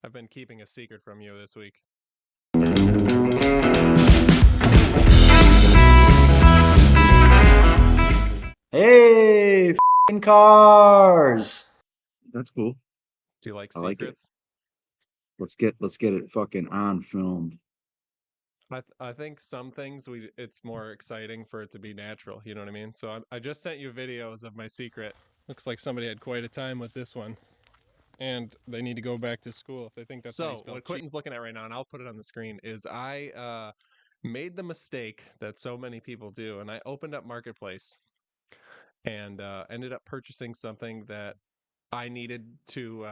I've been keeping a secret from you this week. Hey, cars. That's cool. Do you like I like it. secrets? Let's get it fucking on filmed. I think some things it's more exciting for it to be natural. You know what I mean? So I just sent you videos of my secret. Looks like somebody had quite a time with this one, and they need to go back to school if they think that's how you So spell what cheat. Quentin's looking at right now, and I'll put it on the screen. Is I made the mistake that so many people do, and I opened up Marketplace and ended up purchasing something that I needed to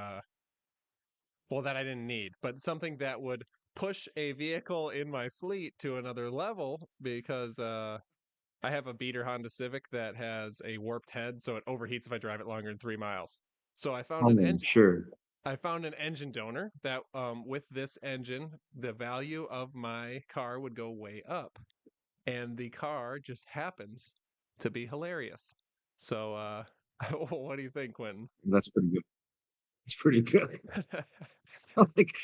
well, that I didn't need, but something that would push a vehicle in my fleet to another level because I have a beater Honda Civic that has a warped head, so it overheats if I drive it longer than 3 miles. So Oh, sure. I found an engine donor that with this engine, the value of my car would go way up, and the car just happens to be hilarious. So, what do you think, Quentin? That's pretty good. It's pretty good. Like,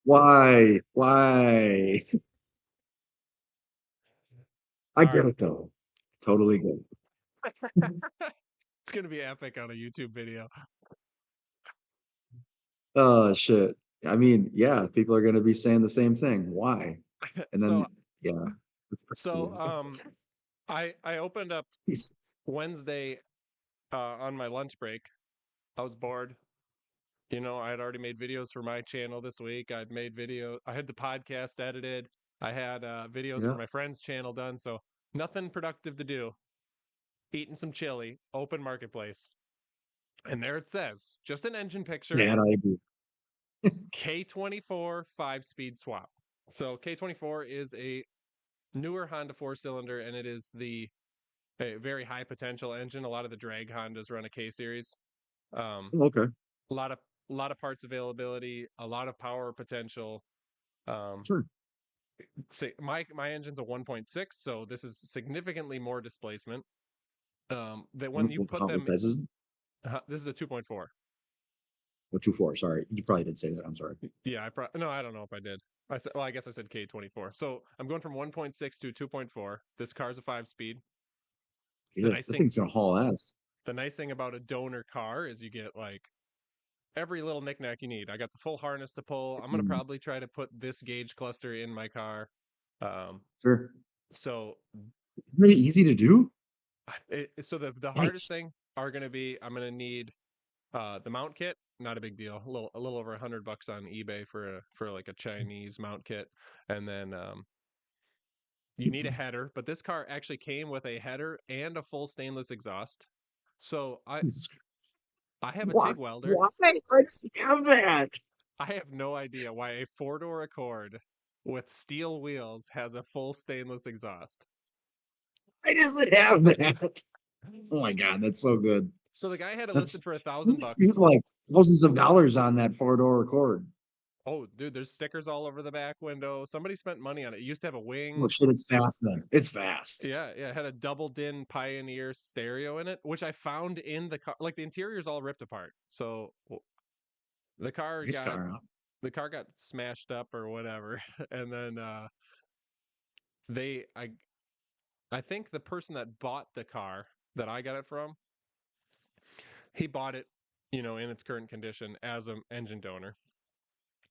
why? Why? I All get right. it though. Totally good. It's gonna be epic on a YouTube video. Oh shit. I mean, yeah, people are gonna be saying the same thing. Why? And then So yeah, it's pretty so cool. I opened up He's- Wednesday on my lunch break. I was bored. You know, I had already made videos for my channel this week. I'd made video. I had the podcast edited. I had videos for Yeah. my friend's channel done. So nothing productive to do. Eating some chili. Open marketplace, and there it says, just an engine picture. Bad idea. K24 5-speed swap. So K24 is a newer Honda four-cylinder, and it is a very high potential engine. A lot of the drag Hondas run a K series. Um, Okay. a lot of parts availability, a lot of power potential. Um, Sure. say my engine's a 1.6, so this is significantly more displacement. That when you put What them, size is it? this is a 2.4. What two four? Sorry. You probably did say that. I'm sorry. Yeah, no, I don't know if I did. I said, well, I guess I said K24. So I'm going from 1.6 to 2.4. This car's a 5-speed. The Yeah, nice that thing, thing's gonna haul ass. the nice thing about a donor car is you get like every little knickknack you need. I got the full harness to pull. I'm gonna Mm, probably try to put this gauge cluster in my car. Um, sure. so Really easy to do. so the hardest Nice. thing are gonna be I'm gonna need the mount kit. Not a big deal. A little over $100 on eBay for like a Chinese mount kit, and then you need a header. But this car actually came with a header and a full stainless exhaust. So I have a Why? TIG welder. Why? Let's have that. I have no idea why a four-door Accord with steel wheels has a full stainless exhaust. Why does it have that? Oh my God, that's so good. So the guy had it listed That's for a you thousand spent bucks. like thousands of dollars on that four-door Accord. Oh, dude, there's stickers all over the back window. Somebody spent money on it. It used to have a Oh wing. shit, it's fast then. It's fast. Yeah, it had a double din Pioneer stereo in it, which I found in the car. Like the interior's all ripped apart. So the car Nice got car, huh? the car got smashed up or whatever, and then they I think the person that bought the car that I got it from, he bought it, in its current condition as an engine donor.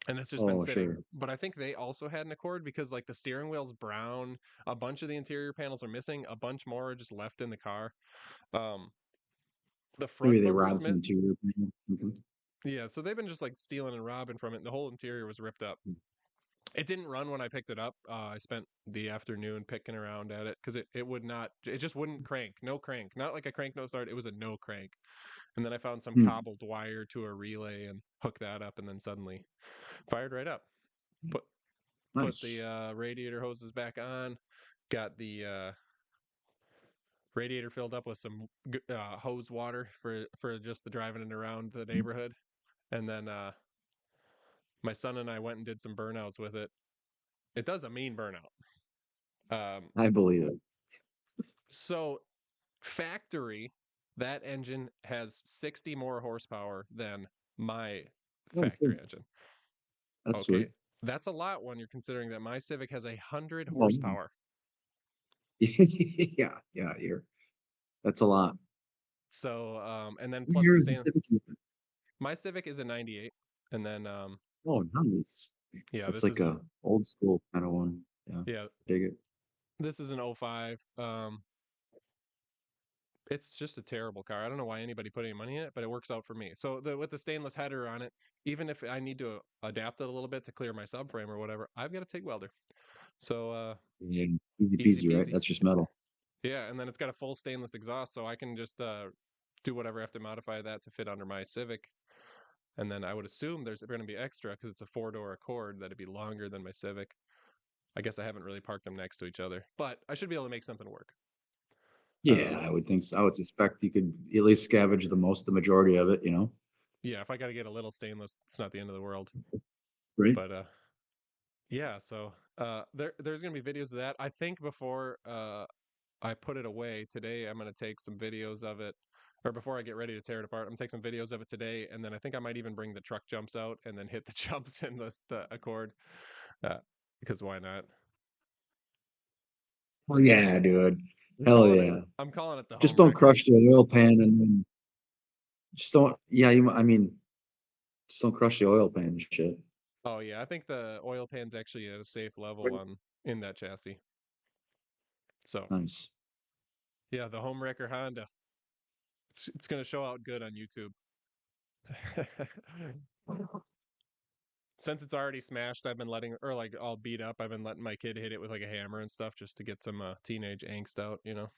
And it's just been Oh sitting. sure. But I think they also had an Accord because like the steering wheel's brown, a bunch of the interior panels are missing, a bunch more are just left in the car. Um, the So maybe front they bumper's robbed some interior paint. Mhm. yeah, so they've been just like stealing and robbing from it. The whole interior was ripped up. It didn't run when I picked it up. I spent the afternoon picking around at it because it would not, it just wouldn't crank. No crank. Not like a crank no start. It was a no crank. And then I found some Hmm. cobbled wire to a relay and hooked that up, and then suddenly fired right up. Put put the Nice. radiator hoses back on. Got the radiator filled up with some hose water for just the driving it around the neighborhood, and then my son and I went and did some burnouts with it. It does a mean burnout. Um, I believe it. so factory, that engine has 60 more horsepower than my Oh, factory engine. That's sweet. Okay. That's a lot when you're considering that my Civic has 100 Oh, horsepower. yeah, yeah, that's a lot. So, and then What plus year the is the stain. Civic you have? My Civic is a 98. And then, Oh, nice. yeah, That's this like is, a old school kind of one. Yeah, yeah, dig it. this is an '05. It's just a terrible car. I don't know why anybody put any money in it, but it works out for me. So with the stainless header on it, even if I need to adapt it a little bit to clear my subframe or whatever, I've got a TIG welder. So And easy easy peasy, right? peasy. That's just metal. Yeah, and then it's got a full stainless exhaust, so I can just do whatever I have to modify that to fit under my Civic. And then I would assume there's going to be extra because it's a 4-door Accord that'd be longer than my Civic. I guess I haven't really parked them next to each other, but I should be able to make something work. Yeah, I would think so. I would suspect you could at least scavenge the majority of it, Yeah, if I got to get a little stainless, it's not the end of the world. right? But yeah, so there's gonna be videos of that. I think before I put it away today, I'm gonna take some videos of it, or before I get ready to tear it apart, I'm gonna take some videos of it today, and then I think I might even bring the truck jumps out and then hit the jumps in the Accord, uh, because why not? Oh yeah, dude. I'm Hell calling it. yeah. I'm calling it the Just home don't wrecker. crush the oil pan and then just don't, yeah, I mean, just don't crush the oil pan and shit. Oh yeah, I think the oil pan's actually at a safe level Right. on in that chassis. So Nice. yeah, the home wrecker Honda. It's gonna show out good on YouTube. Since it's already smashed, I've been letting, or like all beat up, I've been letting my kid hit it with like a hammer and stuff just to get some teenage angst out, you know?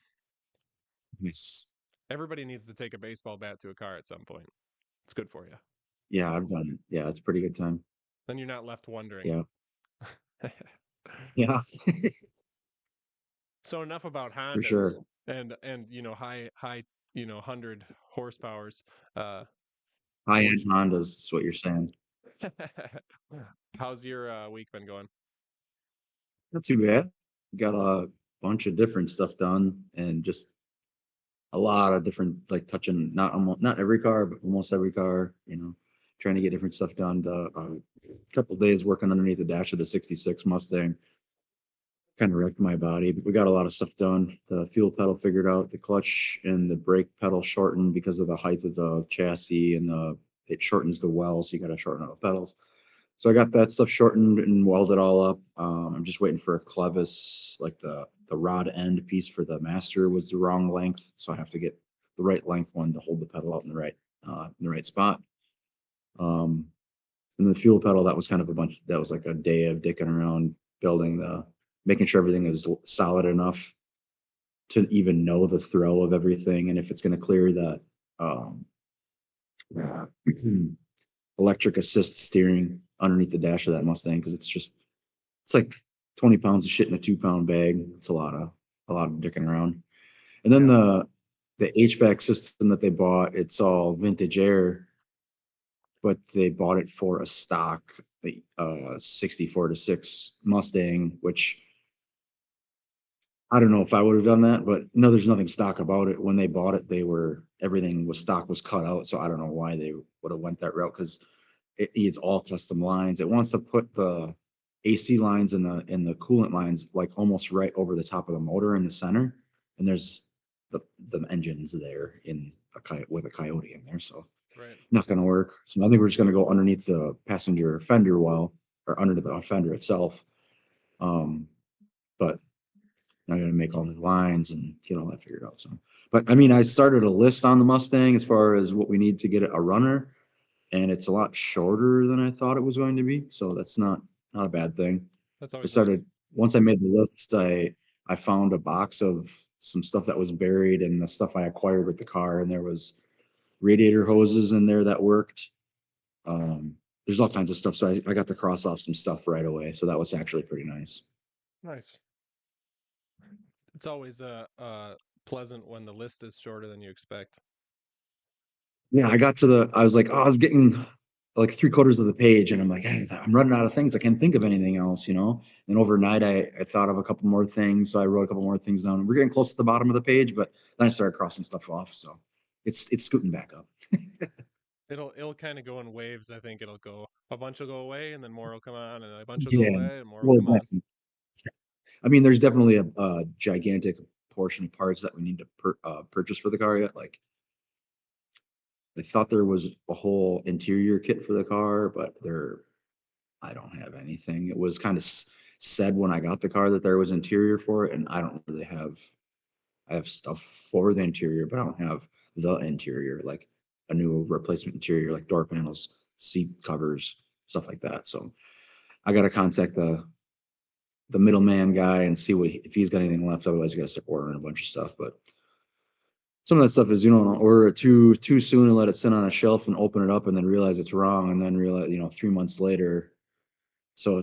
Nice. Everybody needs to take a baseball bat to a car at some point. It's good for you. Yeah, I've done it. Yeah, it's a pretty good time. Then you're not left wondering. Yeah. Yeah, So enough about for Hondas sure. and high 100 horsepowers. Uh, High-end which Hondas is what you're saying. how's your week been going? Not too bad. Got a bunch of different stuff done and just a lot of different, like touching not every car, but almost every car, trying to get different stuff done. A couple days working underneath the dash of the 66 Mustang kind of wrecked my body, but we got a lot of stuff done. The fuel pedal figured out, the clutch and the brake pedal shortened because of the height of the chassis and it shortens the well, so you got to shorten out the pedals. So I got that stuff shortened and welded all up. I'm just waiting for a clevis, like the rod end piece for the master was the wrong length, so I have to get the right length one to hold the pedal out in the right spot. Um, and the fuel pedal, that was kind of that was like a day of dicking around making sure everything is solid enough to even know the throw of everything and if it's going to clear the um, uh, electric assist steering underneath the dash of that Mustang because it's like 20 pounds of shit in a 2-pound bag. It's a lot of dicking around. And then Yeah. the HVAC system that they bought, it's all vintage air, but they bought it for a stock 64 to 6 Mustang, which I don't know if I would have done that, but no, there's nothing stock about it. When they bought it, everything was stock was cut out. So I don't know why they would have went that route because it needs all custom lines. It wants to put the AC lines and the coolant lines like almost right over the top of the motor in the center. And there's the engines there with a Coyote in there. So Right. not going to work. So I think we're just going to go underneath the passenger fender well or under the fender itself. But I got to make all new lines and get all that figured out. So, but I mean, I started a list on the Mustang as far as what we need to get a runner, and it's a lot shorter than I thought it was going to be. So that's not a bad thing. That's I always nice. started once I made the list. I found a box of some stuff that was buried and the stuff I acquired with the car, and there was radiator hoses in there that worked. Um, there's all kinds of stuff. So I got to cross off some stuff right away. So that was actually pretty nice. Nice. It's always pleasant when the list is shorter than you expect. Yeah, I was like, oh, I was getting like 3/4 of the page, and I'm like, I'm running out of things. I can't think of anything else. And overnight, I thought of a couple more things, so I wrote a couple more things down. We're getting close to the bottom of the page, but then I started crossing stuff off, so it's scooting back up. It'll kind of go in waves. I think it'll go a bunch will go away, and then more will come on, and a bunch will go Yeah. away, and more will Well, come on. definitely. I mean, there's definitely a gigantic portion of parts that we need to purchase for the car yet. Like, I thought there was a whole interior kit for the car, but I don't have anything. It was kind of said when I got the car that there was interior for it, and I don't really have. I have stuff for the interior, but I don't have the interior, like a new replacement interior, like door panels, seat covers, stuff like that. So I got to contact the middleman guy and see if he's got anything left. Otherwise, you got to start ordering a bunch of stuff. But some of that stuff is, order it too soon and let it sit on a shelf and open it up and then realize it's wrong and then realize, 3 months later. So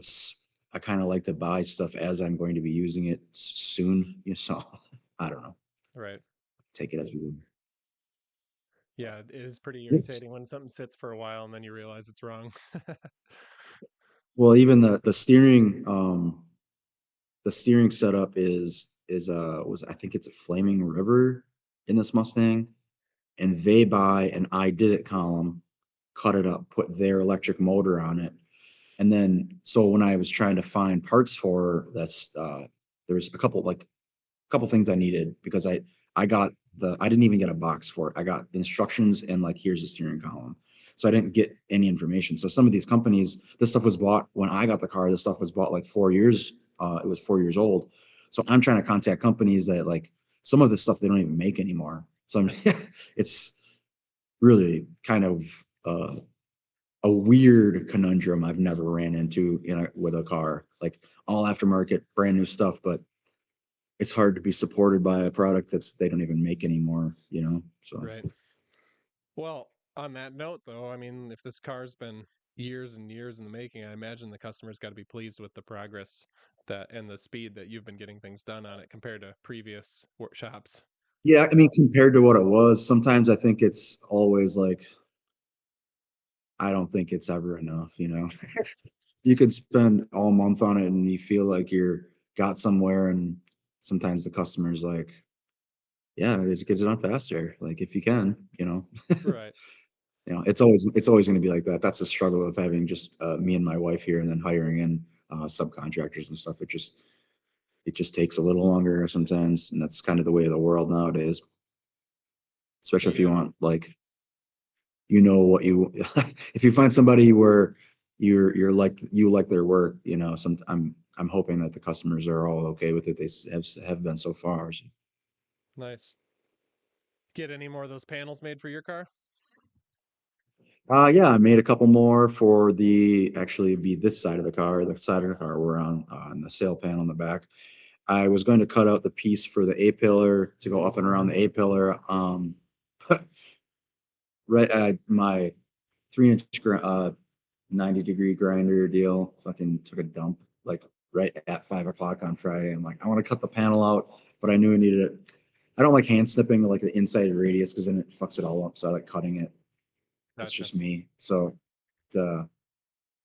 I kind of like to buy stuff as I'm going to be using it soon. So I don't know. Right. Take it as we go. Yeah, it is pretty Yes. irritating when something sits for a while and then you realize it's wrong. Well, even the steering setup was, I think it's a Flaming River in this Mustang, and they buy an I did it column, cut it up, put their electric motor on it. And then, so when I was trying to find parts for this, there was a couple things I needed because I didn't even get a box for it. I got instructions and like, here's the steering column. So I didn't get any information. So some of these companies, this stuff was bought when I got the car. This stuff was bought like 4 years. It was 4 years old. So I'm trying to contact companies that like some of this stuff they don't even make anymore. So it's really kind of a weird conundrum I've never ran into with a car, like all aftermarket, brand new stuff, but it's hard to be supported by a product they don't even make anymore. So Right. Well, on that note, though, I mean, if this car's been years and years in the making, I imagine the customer's got to be pleased with the progress that and the speed that you've been getting things done on it compared to previous workshops. yeah, I mean, compared to what it was, sometimes I think it's always like, I don't think it's ever enough. You could spend all month on it and you feel like you're got somewhere, and sometimes the customer's like, yeah, just get it done faster. Like if you can. Right. It's always going to be like that. That's the struggle of having just me and my wife here, and then hiring in subcontractors and stuff. It just takes a little longer sometimes, and that's kind of the way of the world nowadays. Especially if you Yeah. want like what you if you find somebody where you're like you like their work. I'm hoping that the customers are all okay with it. They have been so far. So. Nice. Get any more of those panels made for your car? Yeah, I made a couple more for actually be this side of the car, the side of the car we're on the sail panel in the back. I was going to cut out the piece for the A pillar to go up and around the A pillar. Right at my 3-inch 90-degree grinder deal, fucking took a dump like right at 5 o'clock on Friday. I'm like, I want to cut the panel out, but I knew I needed it. I don't like hand snipping like the inside radius because then it fucks it all up. So I like cutting it. That's Gotcha. just me. So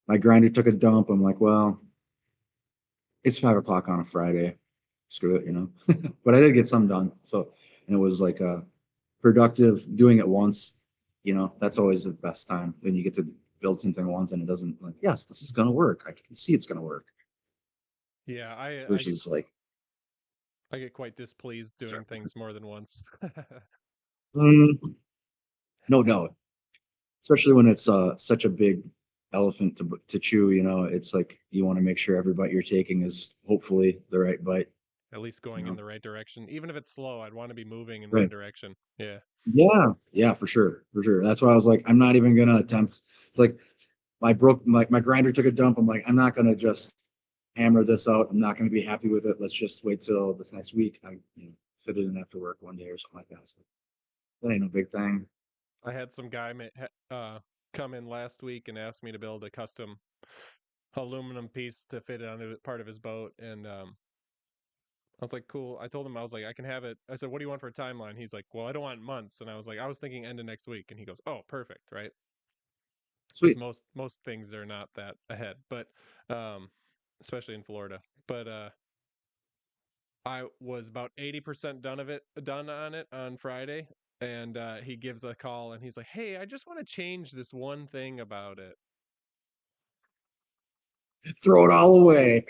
my grinder took a dump. I'm like, well, it's 5 o'clock on a Friday. Screw it. But I did get some done. So, and it was like productive doing it once. That's always the best time when you get to build something once and it doesn't like, yes, this is gonna work. I can see it's gonna work. Yeah, Versus like, I get quite displeased sorry. doing things more than once. Mm, no doubt, especially when it's such a big elephant to chew. It's like you want to make sure every bite you're taking is hopefully the right bite. At least You going in know, the right direction. Even if it's slow, I'd want to be moving in one right. direction. Yeah. Yeah, for sure, for sure. That's why I was like, I'm not even gonna attempt. It's like my grinder took a dump. I'm like, I'm not gonna just hammer this out. I'm not gonna be happy with it. Let's just wait till this next week. I fit it in after work one day or something like that. So that ain't no big thing. I had some guy come in last week and asked me to build a custom aluminum piece to fit it on part of his boat. And I was like, cool. I told him, I was like, I can have it. I said, what do you want for a timeline? He's like, well, I don't want months. And I was like, I was thinking end of next week. And he goes, oh, perfect. Right. Because Sweet. most things are not that ahead, but um, especially in Florida. But I was about 80% done on it on Friday, and he gives a call and he's like, "Hey, I just want to change this one thing about it." Throw it all away.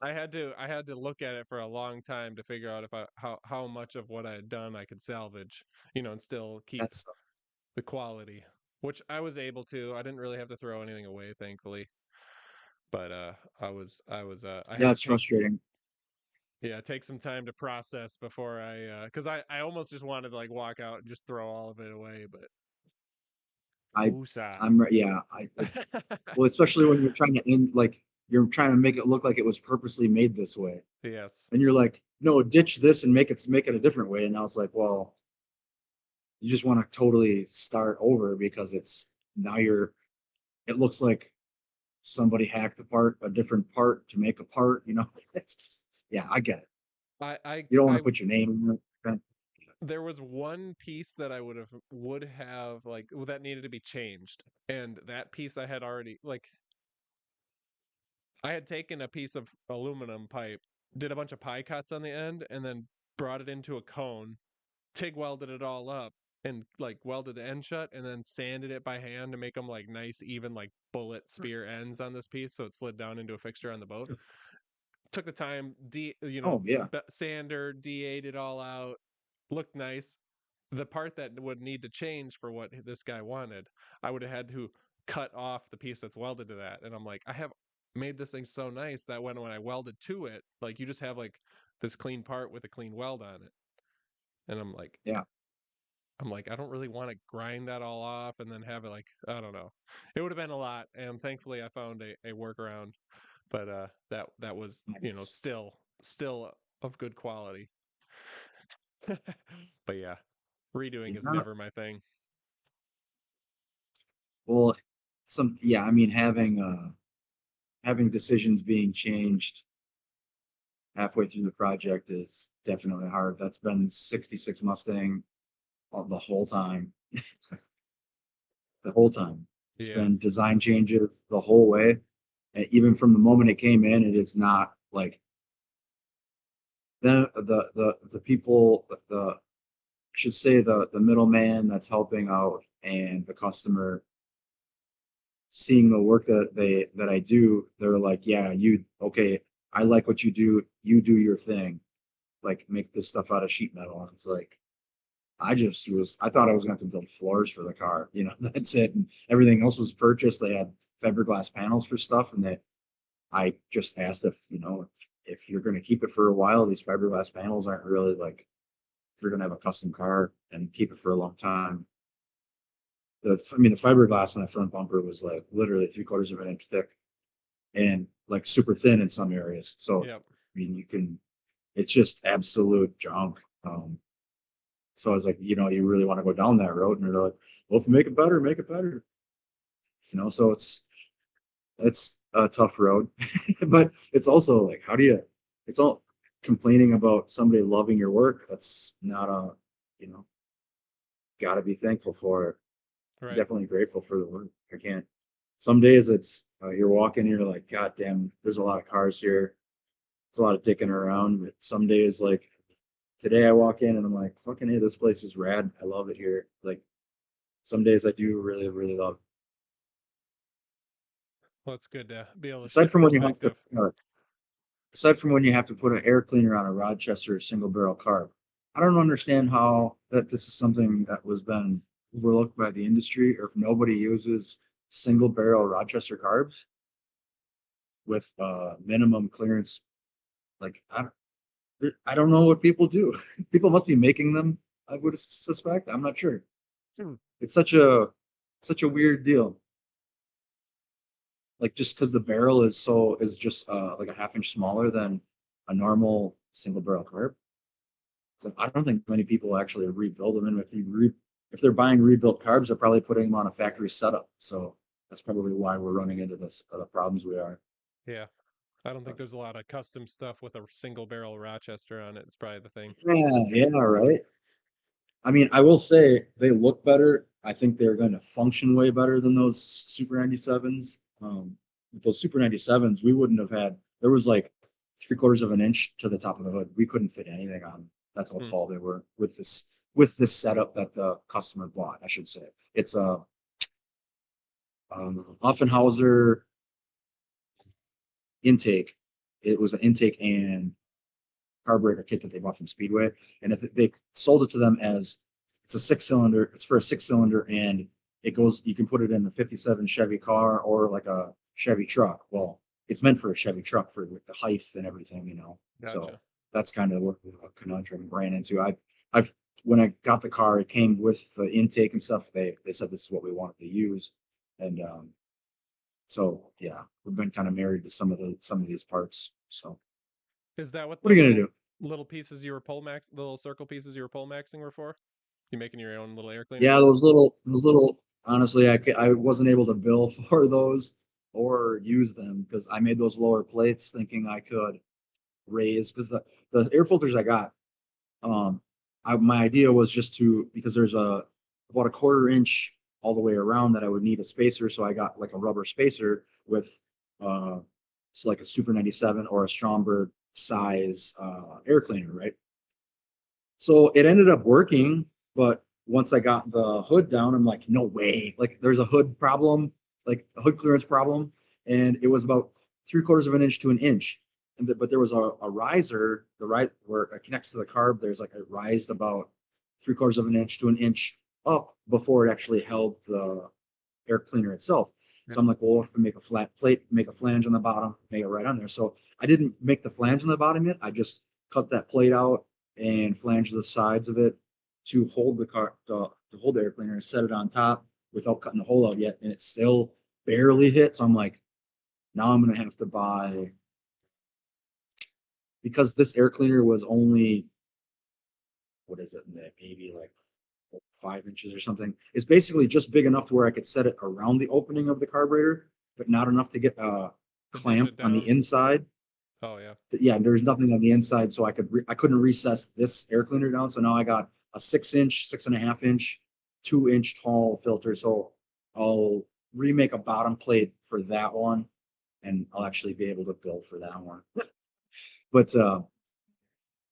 I had to look at it for a long time to figure out if how much of what I had done I could salvage, and still keep That's the quality, which I was able to. I didn't really have to throw anything away, thankfully. But I had yeah, to it's take frustrating. yeah, take some time to process before cuz I almost just wanted to like walk out and just throw all of it away, but I woosah. yeah, well, especially when you're trying to like you're trying to make it look like it was purposely made this way. Yes. And you're like, no, ditch this and make it a different way. And now it's like, well, you just want to totally start over because it's now you're it looks like somebody hacked apart a different part to make a part, it's just, yeah, I get it. I I You don't want I to put your name in it. There was one piece that I would have like that needed to be changed. And that piece I had already like I had taken a piece of aluminum pipe, did a bunch of pie cuts on the end, and then brought it into a cone, TIG welded it all up, and like welded the end shut, and then sanded it by hand to make them like nice, even like bullet spear ends on this piece, so it slid down into a fixture on the boat. Took the time, Oh yeah. sander, DA'd it all out, looked nice. The part that would need to change for what this guy wanted, I would have had to cut off the piece that's welded to that. And I'm like, I have made this thing so nice that when I welded to it, like you just have like this clean part with a clean weld on it. And Yeah. I'm like, I don't really want to grind that all off and then have it like, I don't know. It would have been a lot. And thankfully I found a workaround. But that was, Nice. still of good quality. But yeah, redoing is Yeah. never my thing. Well, yeah, I mean having decisions being changed halfway through the project is definitely hard. That's been 66 Mustang the whole time. The whole time. It's Yeah. been design changes the whole way. And even from the moment it came in, it is not like the people the I should say the middleman that's helping out and the customer seeing the work that I do, they're like, yeah, you okay, I like what you do, you do your thing. Like make this stuff out of sheet metal. And it's like I thought I was going to have to build floors for the car. That's it. And everything else was purchased. They had fiberglass panels for stuff, and I just asked if you're going to keep it for a while, these fiberglass panels aren't really like if you're going to have a custom car and keep it for a long time. The fiberglass on the front bumper was like literally 3/4 of an inch thick and like super thin in some areas. So, Yep. it's just absolute junk. So I was like, you really want to go down that road? And they're like, well, if you make it better, make it better. So it's a tough road, but it's also like, it's all complaining about somebody loving your work. That's not you know, got to be thankful for it. Right. Definitely grateful for the work. I can't. Some days it's you're walking, and you're like, God damn, there's a lot of cars here. It's a lot of dicking around. But some days, like today, I walk in and I'm like, fucking hey, this place is rad. I love it here. Like some days I do really, really love. Well, it's good to be able to Aside shift from when you have to, perspective. aside from when you have to put an air cleaner on a Rochester single barrel carb, I don't understand how that this is something that was been overlooked by the industry, or if nobody uses single barrel Rochester carbs with minimum clearance. Like I don't know what people do. People must be making them. I would suspect. I'm not sure. Hmm. It's such a weird deal. Like just because the barrel is just like a half inch smaller than a normal single barrel carb. So I don't think many people actually rebuild them. And if they're buying rebuilt carbs, they're probably putting them on a factory setup. So that's probably why we're running into this the problems we are. Yeah. I don't think there's a lot of custom stuff with a single barrel Rochester on it. It's probably the thing. Yeah, yeah, right. I mean, I will say they look better. I think they're going to function way better than those Super 97s. With those Super 97s, we wouldn't have had, there was like 3/4 of an inch to the top of the hood. We couldn't fit anything on. That's how Hmm. tall they were with with this setup that the customer bought, I should say. It's a Offenhauser intake. It was an intake and carburetor kit that they bought from Speedway, and if they sold it to them as it's a 6 cylinder, it's for a 6 cylinder, and it goes. You can put it in a '57 Chevy car or like a Chevy truck. Well, it's meant for a Chevy truck for with the height and everything, you know. So Gotcha. that's kind of what the conundrum ran into. I've when I got the car, it came with the intake and stuff. They said this is what we wanted to use, and so yeah, we've been kind of married to some of these parts. So Is that what what the are you gonna do? little pieces you were pole max, the little circle pieces you were pole maxing were for? You making your own little air Yeah, cleaners? those little. Honestly, I wasn't able to bill for those or use them because I made those lower plates thinking I could raise because the air filters I got. Um, my idea was just to because there's about a 1/4 inch all the way around that I would need a spacer, so I got like a rubber spacer with uh, it's like a Super 97 or a Stromberg size air cleaner, right? So it ended up working, but once I got the hood down, I'm like, no way. Like there's a hood problem, like a hood clearance problem. And it was about 3/4 of an inch to an inch. But there was a riser, the right where it connects to the carb, there's like it rised about 3/4 of an inch to an inch up before it actually held the air cleaner itself. Yeah. So I'm like, well, if I make a flat plate, make a flange on the bottom, make it right on there. So I didn't make the flange on the bottom yet. I just cut that plate out and flange the sides of it to hold the car to hold the air cleaner and set it on top without cutting the hole out yet. And it still barely hit. So I'm like, now I'm gonna have to buy because this air cleaner was only what is it, maybe like 5 inches or something. It's basically just big enough to where I could set it around the opening of the carburetor, but not enough to get a To dish clamp it on the down. inside. Oh yeah. Yeah, there's nothing on the inside, so I couldn't recess this air cleaner down. So now I got a 6 inch, 6.5 inch, 2 inch tall filter. So I'll remake a bottom plate for that one, and I'll actually be able to build for that one. But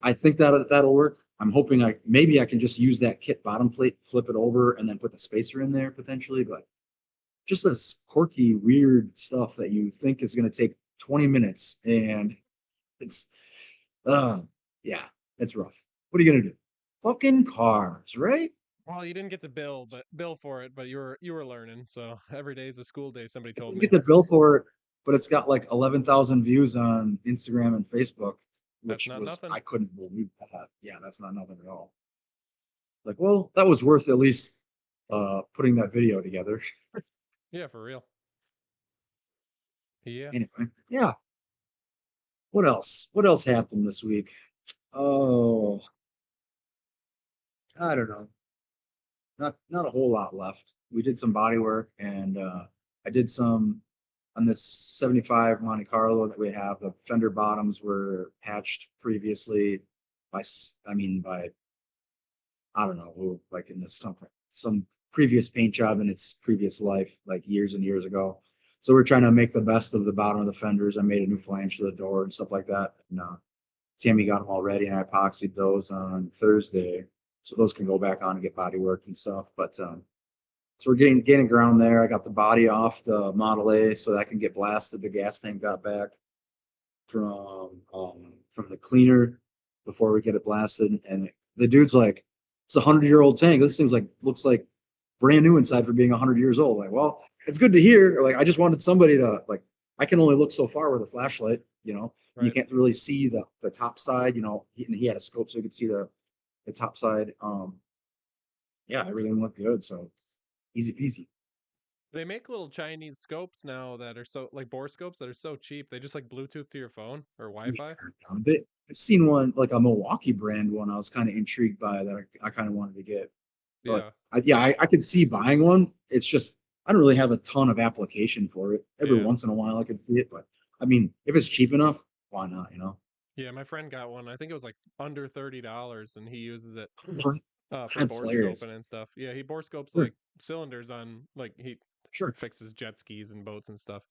I think that that'll work. I'm hoping maybe I can just use that kit bottom plate, flip it over, and then put the spacer in there potentially. But just this quirky, weird stuff that you think is going to take 20 minutes, and it's uh yeah, it's rough. What are you gonna do? Fucking cars, right? Well, you didn't get to bill for it, but you were learning. So every day is a school day. Somebody I told didn't me. get the bill for it, but it's got like 11,000 views on Instagram and Facebook, That's which not was nothing. I couldn't believe that. Yeah, that's not nothing at all. Like, well, that was worth at least putting that video together. Yeah, for real. Yeah. Anyway, yeah. What else? What else happened this week? Oh, I don't know. Not a whole lot left. We did some body work and I did some on this 75 Monte Carlo that we have. The fender bottoms were patched previously I mean by I don't know who, like in this some previous paint job in its previous life, like years and years ago. So we're trying to make the best of the bottom of the fenders. I made a new flange to the door and stuff like that. And Tammy got them all ready, and I epoxied those on Thursday, so those can go back on and get body work and stuff. But so we're gaining ground there. I got the body off the Model A, so that can get blasted. The gas tank got back from the cleaner before we get it blasted, and the dude's like, "It's a 100-year-old tank. This thing's like looks like brand new inside for being 100 years old." Like, well, it's good to hear. Like, I just wanted somebody to like. I can only look so far with a flashlight, you know. You Right. can't really see the top side, you know. He had a scope so you could see the top side. Yeah, everything looked good, so it's easy peasy. They make little Chinese scopes now that are so like bore scopes that are so cheap. They just like Bluetooth to your phone or Yeah, Wi-Fi. I've seen one like a Milwaukee brand one. I was kind of intrigued by that. I kind of wanted to get, but Yeah. yeah, I could see buying one. It's just I don't really have a ton of application for it. Every Yeah. once in a while, I could see it, but I mean, if it's cheap enough, why not? You know, Yeah, my friend got one. I think it was like under $30 and he uses it for that's bore hilarious. scoping and stuff. Yeah, he bore scopes Sure, like cylinders on like he sure. fixes jet skis and boats and stuff.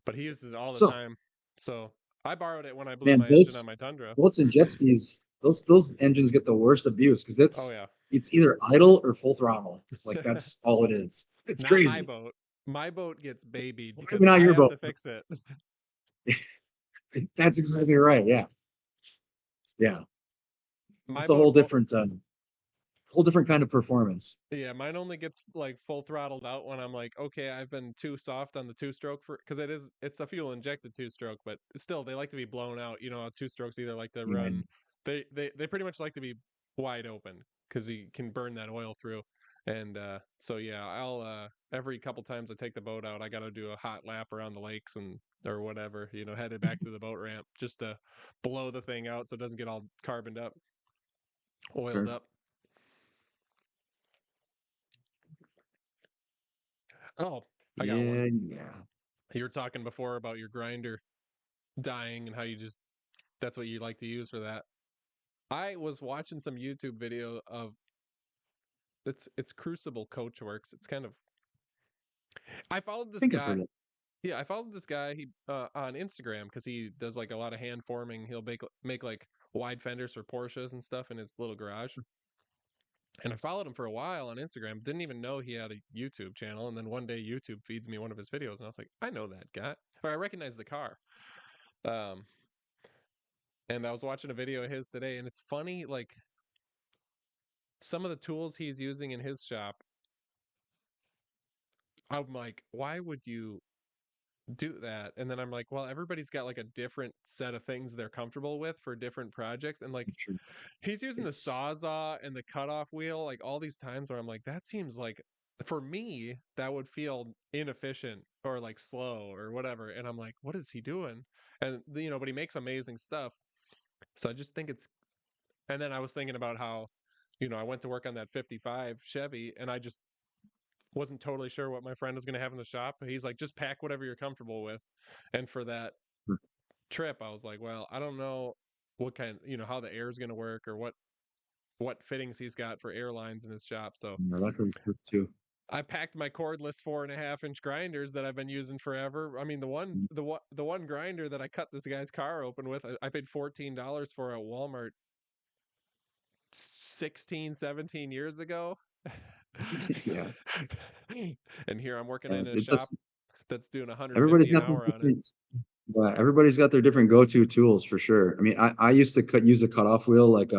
But he uses it all the So, time. So I borrowed it when I blew man, my engine on my Tundra. boats and jet skis. those engines get the worst abuse because Oh yeah. it's either idle or full throttle. Like that's all it is. It's Not my crazy. boat. My boat gets babied Well, because maybe not I your have boat. to fix it. That's exactly right. Yeah, yeah. My It's a boat whole different kind of performance. Yeah, mine only gets like full throttled out when I'm like, okay, I've been too soft on the two stroke for because it's a fuel injected two stroke, but still they like to be blown out. You know, two strokes either like to Yeah, run. They pretty much like to be wide open because you can burn that oil through. And so yeah, I'll every couple times I take the boat out, I got to do a hot lap around the lakes and or whatever, you know, headed back to the boat ramp just to blow the thing out so it doesn't get all carboned up, oiled sure. up. Oh, I got one. Yeah, yeah. You were talking before about your grinder dying and how you just that's what you like to use for that. I was watching some YouTube video of it's Crucible Coachworks. It's kind of I followed I this think I've guy. heard it. Yeah, I followed this guy he on Instagram because he does like a lot of hand forming. He'll make like wide fenders for Porsches and stuff in his little garage. And I followed him for a while on Instagram. Didn't even know he had a YouTube channel. And then one day YouTube feeds me one of his videos, and I was like, I know that guy, or I recognize the car. Um, and I was watching a video of his today, and it's funny, like some of the tools he's using in his shop. I'm like, why would you do that? And then I'm like, well, everybody's got like a different set of things they're comfortable with for different projects. And like It's true. he's using the It's Sawzall and the cutoff wheel, like all these times where I'm like, that seems like for me, that would feel inefficient or like slow or whatever. And I'm like, what is he doing? And you know, but he makes amazing stuff. So I just think it's and then I was thinking about how, you know, I went to work on that 55 Chevy and I just wasn't totally sure what my friend was going to have in the shop. He's like, just pack whatever you're comfortable with. And for that trip, I was like, well, I don't know what kind, you know, how the air is going to work or what fittings he's got for airlines in his shop. So electric too. I packed my cordless 4.5 inch grinders that I've been using forever. I mean, the one grinder that I cut this guy's car open with, I paid $14 for at Walmart 16, 17 years ago. Yeah, And here I'm working in and a it's shop just that's doing everybody's 150 an got their hour on it. different. Everybody's got their different go-to tools for sure. I mean, I used to use a cutoff wheel like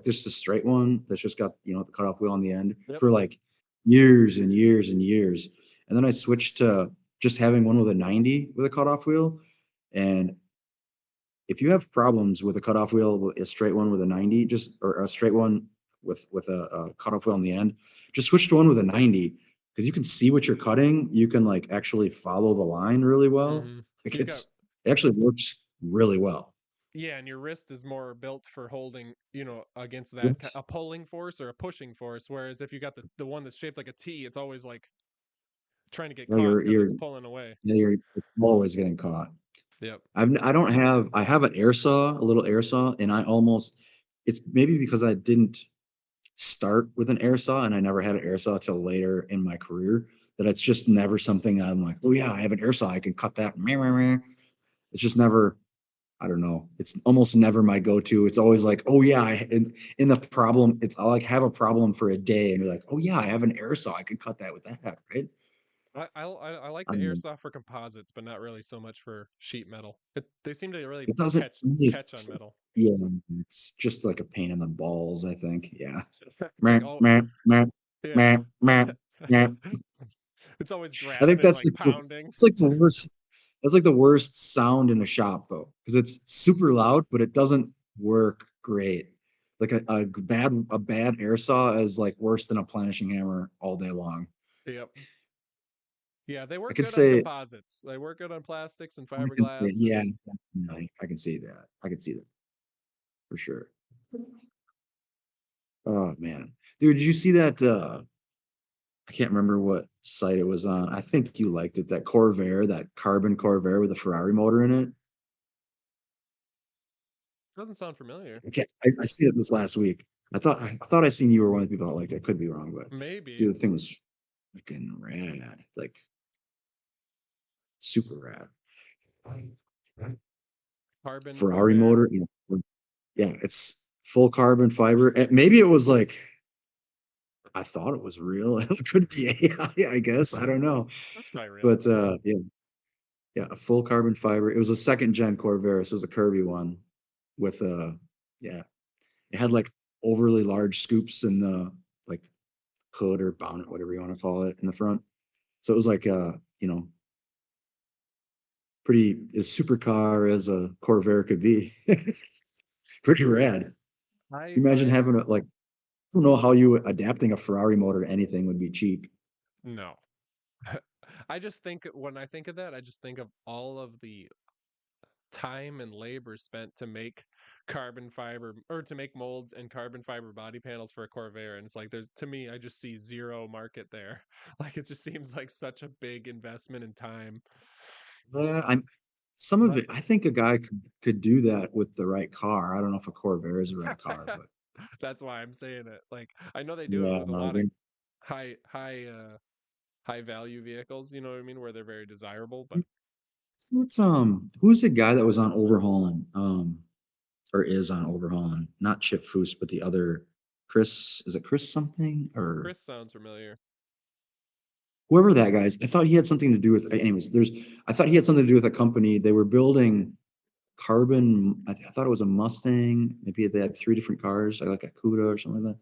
just a straight one that's just got the cutoff wheel on the end Yep. for like years and years and years, and then I switched to just having one with a 90 with a cutoff wheel. And if you have problems with a cutoff wheel, with a straight one with a 90, just or a straight one with a cutoff wheel on the end, just switch to one with a 90 because you can see what you're cutting. You can like actually follow the line really well. Mm-hmm. Like You've got it actually works really well. Yeah, and your wrist is more built for holding, you know, against that Yep. a pulling force or a pushing force. Whereas if you got the one that's shaped like a T, it's always like trying to get No, caught because you're it's pulling away. yeah, it's always getting caught. Yep. I don't have I have an air saw, a little air saw, and it's maybe because I didn't start with an air saw and I never had an air saw till later in my career that it's just never something I'm like, oh yeah, I have an air saw, I can cut that. Meh, meh, meh. It's just never, I don't know. It's almost never my go-to. It's always like, oh yeah, in the problem, I'll like have a problem for a day and be like, oh yeah, I have an air saw, I can cut that with that, right? I like I the mean, airsoft for composites, but not really so much for sheet metal. They seem to really it doesn't, catch on it's, metal. yeah, it's just like a pain in the balls, I think. Yeah. It's Meh, like oh meh, meh, yeah. meh, meh, meh. It's always I think grasping that's like pounding. it's like the worst. That's like the worst sound in a shop though, because it's super loud, but it doesn't work great. Like a bad air saw is like worse than a planishing hammer all day long. Yep. Yeah, they I work could good on say composites. They work good on plastics and I can say fiberglass yeah, and I can see that. I can see that for sure. Oh man, dude, did you see that? I can't remember what site it was on. I think you liked it. That Corvair, that carbon Corvair with a Ferrari motor in it. doesn't sound familiar. I see it this last week. I thought I seen you were one of the people that liked it. I could be wrong, but Maybe dude, the thing was freaking rad. Like super rad. carbon Ferrari Corvair. motor, yeah, it's full carbon fiber. Maybe it was like I thought it was real. It could be AI, I guess. I don't know. That's probably real. But yeah, yeah, a full carbon fiber. It was a second gen Corvair, so it was a curvy one with yeah, it had like overly large scoops in the like hood or bonnet, whatever you want to call it, in the front. So it was like you know, pretty as supercar as a Corvair could be. Pretty rad. I Imagine find having a like I don't know how you adapting a Ferrari motor to anything would be cheap. no. I just think when I think of that, I just think of all of the time and labor spent to make carbon fiber or to make molds and carbon fiber body panels for a Corvair. And it's like there's to me, I just see zero market there. Like it just seems like such a big investment in time. Yeah, I'm some of But it. I think a guy could do that with the right car. I don't know if a Corvair is the right car, but that's why I'm saying it. Like I know they do it yeah, with a no, lot of high value vehicles, you know what I mean, where they're very desirable, but what's who's the guy that was on overhauling or is on overhauling? Not Chip Foose, but the other Chris. Is it Chris something or Chris sounds familiar. whoever that guy is? I thought he had something to do with. Anyways, there's. I thought he had something to do with a company. They were building carbon. I thought it was a Mustang. Maybe they had three different cars, like a Cuda or something like that.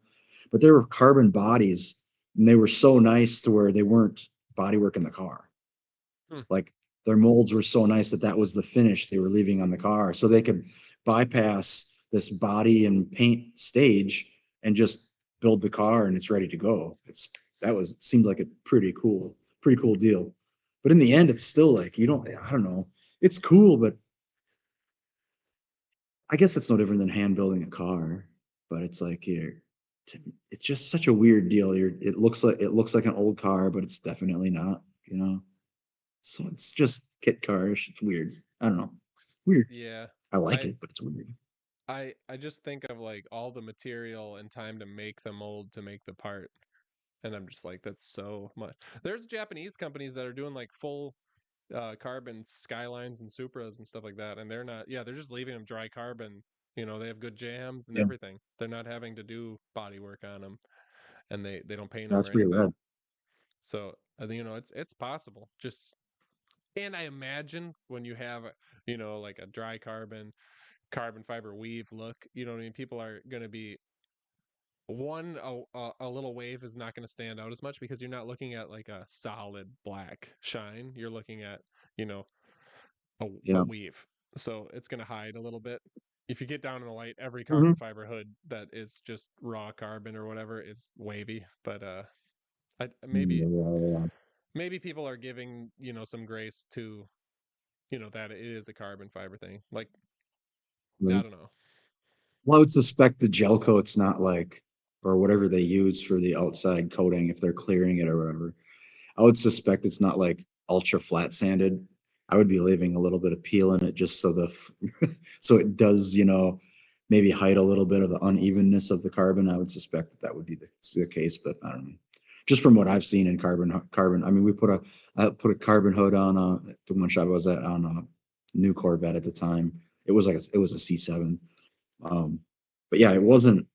But they were carbon bodies, and they were so nice to where they weren't bodywork in the car. Hmm. Like their molds were so nice that that was the finish they were leaving on the car, so they could bypass this body and paint stage and just build the car and it's ready to go. That was it seemed like a pretty cool deal. But in the end, it's still like you don't. I don't know. It's cool, but I guess it's no different than hand building a car. But it's like it's just such a weird deal. It looks like an old car, but it's definitely not. You know. So it's just kit cars. It's weird. I don't know. Weird. Yeah. I like I it, but it's weird. I just think of like all the material and time to make the mold to make the part. And I'm just like, that's so much. There's Japanese companies that are doing like full carbon skylines and Supras and stuff like that. And they're not, yeah, they're just leaving them dry carbon. You know, they have good jams and Yeah, everything. They're not having to do body work on them and they don't paint them that's or pretty anything. rad. So, you know, it's possible. Just, and I imagine when you have, you know, like a dry carbon fiber weave look, you know what I mean? People are going to be a little wave is not going to stand out as much because you're not looking at like a solid black shine. You're looking at, you know, a Yeah. weave. So it's going to hide a little bit. If you get down in the light, every carbon Hmm. fiber hood that is just raw carbon or whatever is wavy. But maybe Yeah. maybe people are giving, you know, some grace to, you know, that it is a carbon fiber thing. Like I Right. don't know. Well, I would suspect the gel coat's not like, or whatever they use for the outside coating, if they're clearing it or whatever. I would suspect it's not like ultra flat sanded. I would be leaving a little bit of peel in it just so so it does, maybe hide a little bit of the unevenness of the carbon. I would suspect that would be the case, but I don't know. Just from what I've seen in carbon. I mean, I put a carbon hood on the one shop I was at on a new Corvette at the time. It was a C7. Um, but yeah, it wasn't.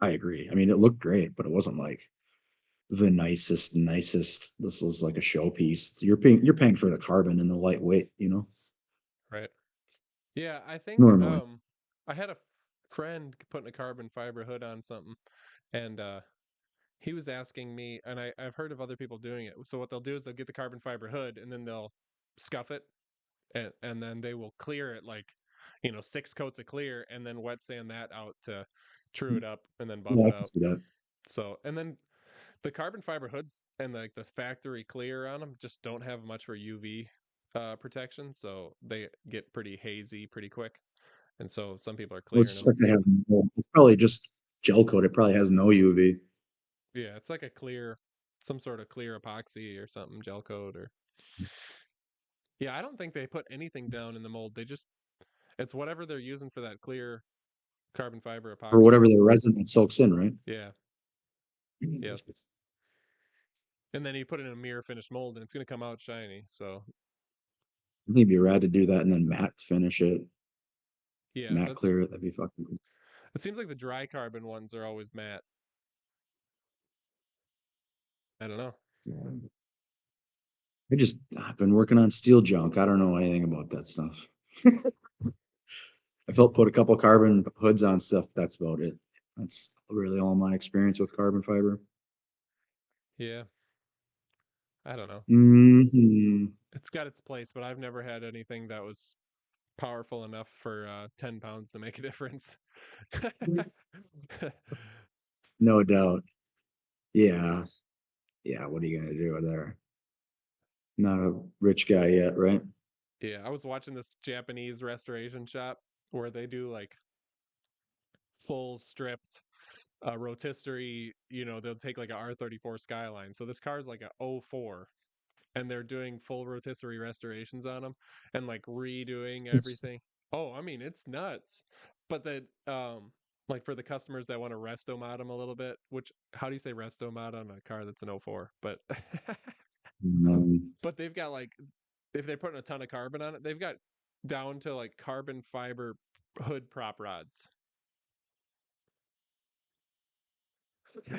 I agree. I mean, it looked great, but it wasn't like the nicest. This is like a showpiece. You're paying for the carbon and the lightweight, Right. Yeah, I think normally. I had a friend putting a carbon fiber hood on something and he was asking me and I've heard of other people doing it. So what they'll do is they'll get the carbon fiber hood and then they'll scuff it and then they will clear it like, you know, six coats of clear and then wet sand that out to true it up and then buff Yeah, I it can out. see that. So and then the carbon fiber hoods and like the factory clear on them just don't have much for UV protection, so they get pretty hazy pretty quick. And so some people are I would clearing them. suspect they have it's probably just gel coat. It probably has no UV. Yeah, it's like a clear, some sort of clear epoxy or something, gel coat or. Yeah, I don't think they put anything down in the mold. They just, it's whatever they're using for that clear carbon fiber Or epoxy. whatever the resin that soaks in, right? Yeah, yeah. And then you put it in a mirror finished mold and it's going to come out shiny. So, I think it'd be rad to do that and then matte finish it. Yeah, Matte that's clear, that'd be fucking cool. it seems like the dry carbon ones are always matte. I don't know. Yeah. I've been working on steel junk. I don't know anything about that stuff. I felt put a couple carbon hoods on stuff. That's about it. That's really all my experience with carbon fiber. Yeah, I don't know. Hmm. It's got its place, but I've never had anything that was powerful enough for 10 pounds to make a difference. No doubt. Yeah. Yeah. What are you gonna do there? Not a rich guy yet, right? Yeah, I was watching this Japanese restoration shop where they do like full stripped rotisserie, they'll take like a R34 Skyline. So this car's like a '04, and they're doing full rotisserie restorations on them and like redoing It's everything. Oh, I mean, it's nuts. But like for the customers that want to resto mod them a little bit, which how do you say resto mod on a car that's an '04? But um, but they've got like if they're putting a ton of carbon on it, they've got down to like carbon fiber hood prop rods.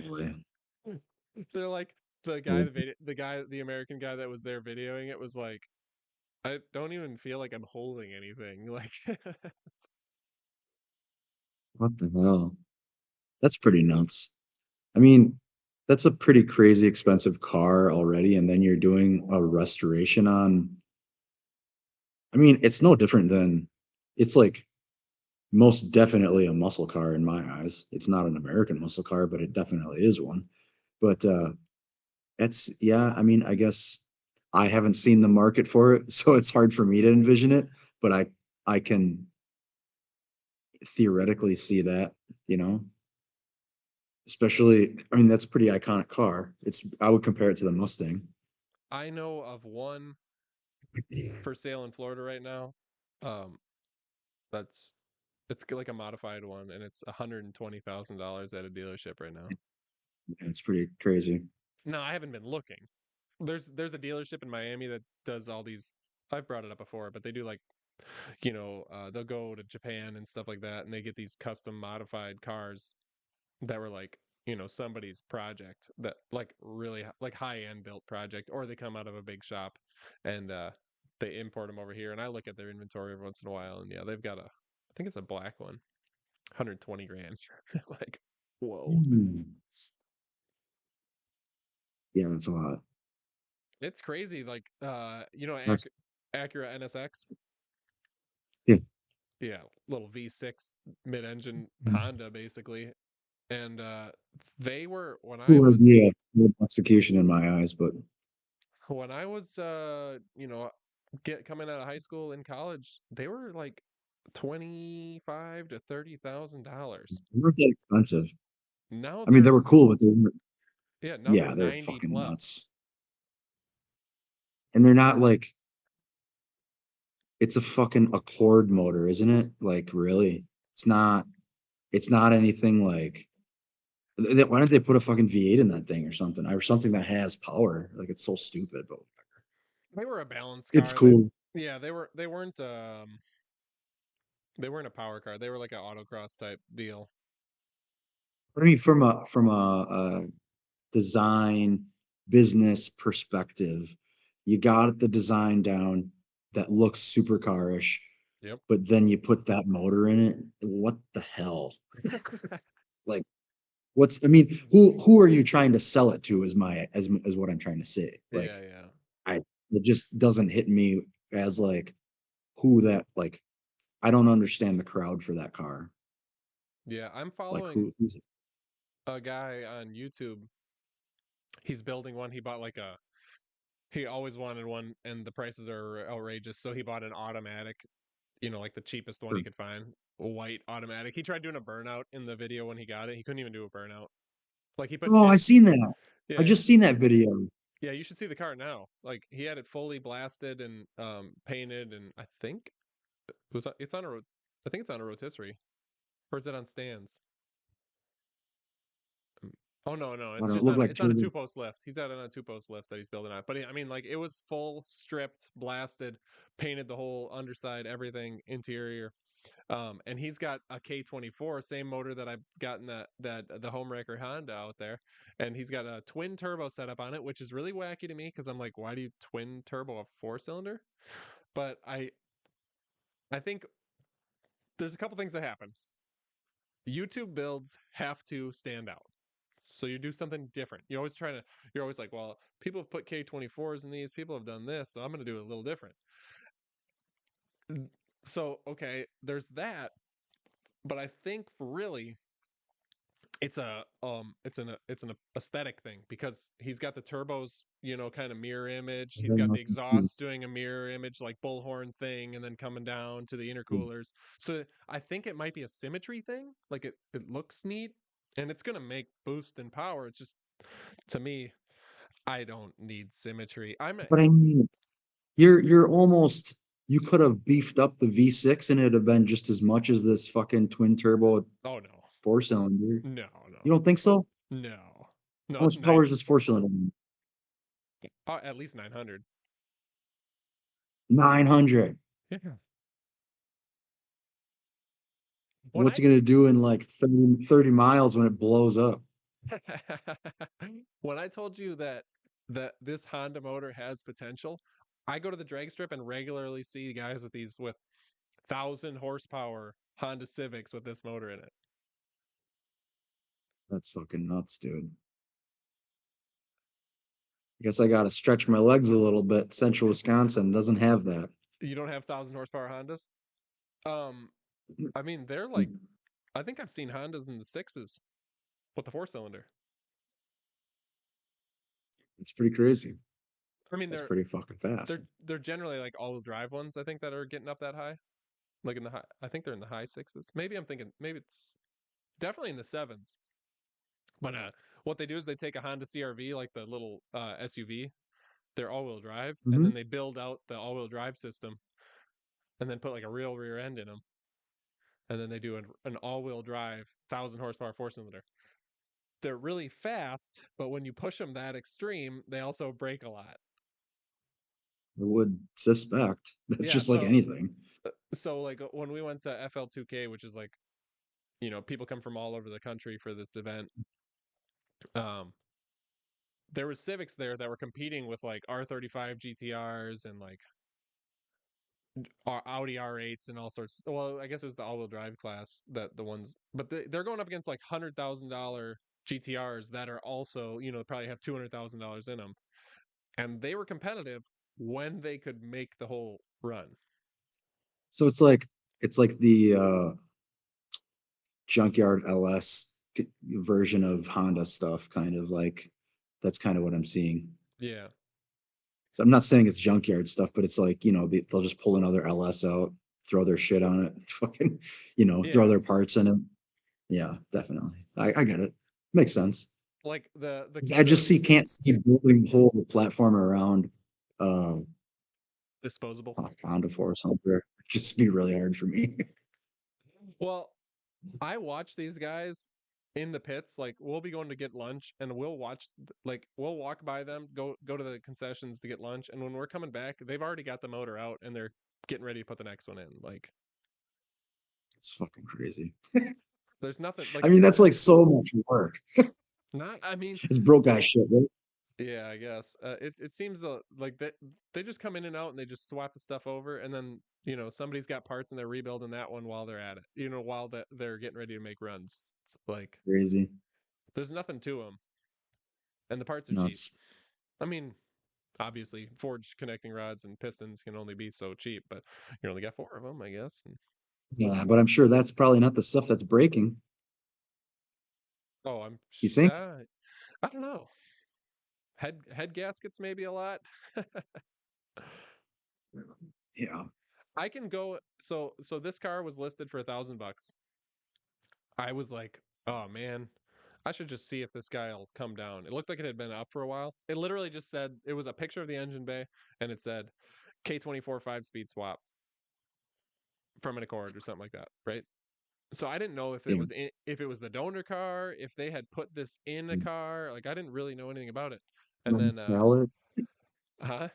really. They're like the American guy that was there videoing it was like, I don't even feel like I'm holding anything. Like, What the hell? That's pretty nuts. I mean, that's a pretty crazy expensive car already, and then you're doing a restoration on. I mean, it's no different than it's like most definitely a muscle car in my eyes. It's not an American muscle car, but it definitely is one. But it's yeah, I mean, I guess I haven't seen the market for it, so it's hard for me to envision it, but I can theoretically see that, you know. Especially, I mean, that's a pretty iconic car. It's I would compare it to the Mustang. I know of one for sale in Florida right now. Um, that's it's like a modified one, and it's $120,000 at a dealership right now. It's pretty crazy. No, I haven't been looking. There's a dealership in Miami that does all these. I've brought it up before, but they do like they'll go to Japan and stuff like that, and they get these custom modified cars that were like somebody's project that like really like high end built project, or they come out of a big shop and they import them over here. And I look at their inventory every once in a while, and yeah, they've got I think it's a black one, 120 grand. Like, whoa, Hmm. Yeah, that's a lot. it's crazy. Like That's Acura NSX. yeah. Yeah, little V6 mid-engine Mm. Honda basically. And they were Cool idea. Good execution in my eyes, but when I was get coming out of high school in college, they were like 25 to $30,000. they weren't that expensive. Now I mean, they they're were cool, but they weren't. yeah, now they're Yeah, they're 90 fucking plus. nuts, and they're not like it's a fucking Accord motor, isn't it? Like, really? It's not. It's not anything like. Why don't they put a fucking V8 in that thing or something? Or something that has power? Like, it's so stupid, but They were a balanced it's car. They cool. yeah, they weren't a power car. They were like an autocross type deal. But I mean, from a design business perspective, you got the design down that looks supercarish, Yep. but then you put that motor in it. What the hell? Like, what's I mean, who are you trying to sell it to? Is my as what I'm trying to say. Yeah, Like, yeah. I it just doesn't hit me as like who that like. I don't understand the crowd for that car. Yeah, I'm Like, following who's a guy on YouTube. He's building one. He always wanted one, and the prices are outrageous, so he bought an automatic, like the cheapest one he could find, a white automatic. He tried doing a burnout in the video when he got it. He couldn't even do a burnout. Like he put Oh, I seen that. I yeah, just seen that video. yeah. You should see the car now. Like he had it fully blasted and painted, and I think it's on I think it's on a rotisserie, or is it on stands? Oh no, no, I it's don't know, it just looked on. like It's on a turbo. two post lift. He's got it on a two post lift that he's building on. But I mean, like it was full stripped, blasted, painted the whole underside, everything interior. And he's got a K24, same motor that I've gotten that the homewrecker Honda out there, and he's got a twin turbo setup on it, which is really wacky to me because I'm like, why do you twin turbo a 4 cylinder? But I think there's a couple things that happen. YouTube builds have to stand out. So you do something different. You're always like, well, people have put K24s in these, people have done this, so I'm going to do it a little different. So, okay, there's that, but I think really it's an aesthetic thing because he's got the turbos, kind of mirror image. And He's then got the like, hmm, exhaust doing a mirror image like bullhorn thing and then coming down to the intercoolers. So I think it might be a symmetry thing. Like it looks neat and it's going to make boost in power. It's just to me, I don't need symmetry. but I mean, you're almost, you could have beefed up the V6 and it'd have been just as much as this fucking twin turbo Oh no. 4 cylinder. No, You no. don't think so? No. No, How it's much power nine. is this 4 cylinder? At least 900. 900. Yeah. When What's I it gonna do in like 30 miles when it blows up? when I told you that this Honda motor has potential, I go to the drag strip and regularly see guys with these with 1,000 horsepower Honda Civics with this motor in it. That's fucking nuts, dude. I guess I gotta stretch my legs a little bit. Central Wisconsin doesn't have that. You don't have 1,000 horsepower Hondas? Um, I mean they're like I think I've seen Hondas in the sixes with the 4 cylinder. It's pretty crazy. I mean That's they're pretty fucking fast. they're generally like all-wheel drive ones. I think that are getting up that high, like in the high. I think they're in the high sixes. Maybe I'm thinking maybe it's definitely in the sevens. But what they do is they take a Honda CRV, like the little SUV, they're all-wheel drive, and Hmm. then they build out the all-wheel drive system, and then put like a real rear end in them, and then they do an all-wheel drive 1,000 horsepower 4 cylinder. They're really fast, but when you push them that extreme, they also break a lot. I would suspect. That's Yeah, just like so anything. like when we went to FL2K, which is like people come from all over the country for this event. Um, there was Civics there that were competing with like R35 GTRs and like Audi R8s and all sorts. Well, I guess it was the all-wheel drive class that the ones, but they're going up against like $100,000 GTRs that are also, probably have $200,000 in them, and they were competitive when they could make the whole run. So it's like the junkyard LS version of Honda stuff, kind of like that's kind of what I'm seeing. Yeah, So I'm not saying it's junkyard stuff, but it's like, they'll just pull another LS out, throw their shit on it, fucking, throw yeah. their parts in it. Yeah, definitely. I get it. Makes sense. Like the I the just can't see building a whole platform around uh disposable. Honda Force Hunter. Just be really hard for me. Well, I watch these guys in the pits. Like we'll be going to get lunch, and we'll watch. Like we'll walk by them, go to the concessions to get lunch, and when we're coming back, they've already got the motor out, and they're getting ready to put the next one in. Like It's fucking crazy. there's nothing I like mean, that's like so much work. not. I mean, It's broke guy shit, right? yeah, I guess it seems like that they just come in and out and they just swap the stuff over, and then somebody's got parts and they're rebuilding that one while they're at it. While that they're getting ready to make runs. It's like Crazy. there's nothing to them, and the parts are cheap. Nuts. I mean, obviously, forged connecting rods and pistons can only be so cheap, but you only got 4 of them, I guess. Yeah, but I'm sure that's probably not the stuff that's breaking. Oh, You think? I don't know. Head gaskets maybe a lot. Yeah. I can go. So this car was listed for $1,000. I was like, oh man, I should just see if this guy will come down. It looked like it had been up for a while. It literally just said it was a picture of the engine bay, and it said K24 5-speed swap from an Accord or something like that, right? So I didn't know if it Yeah. was if it was the donor car, if they had put this in a car. Like I didn't really know anything about it. And On then a pallet? huh?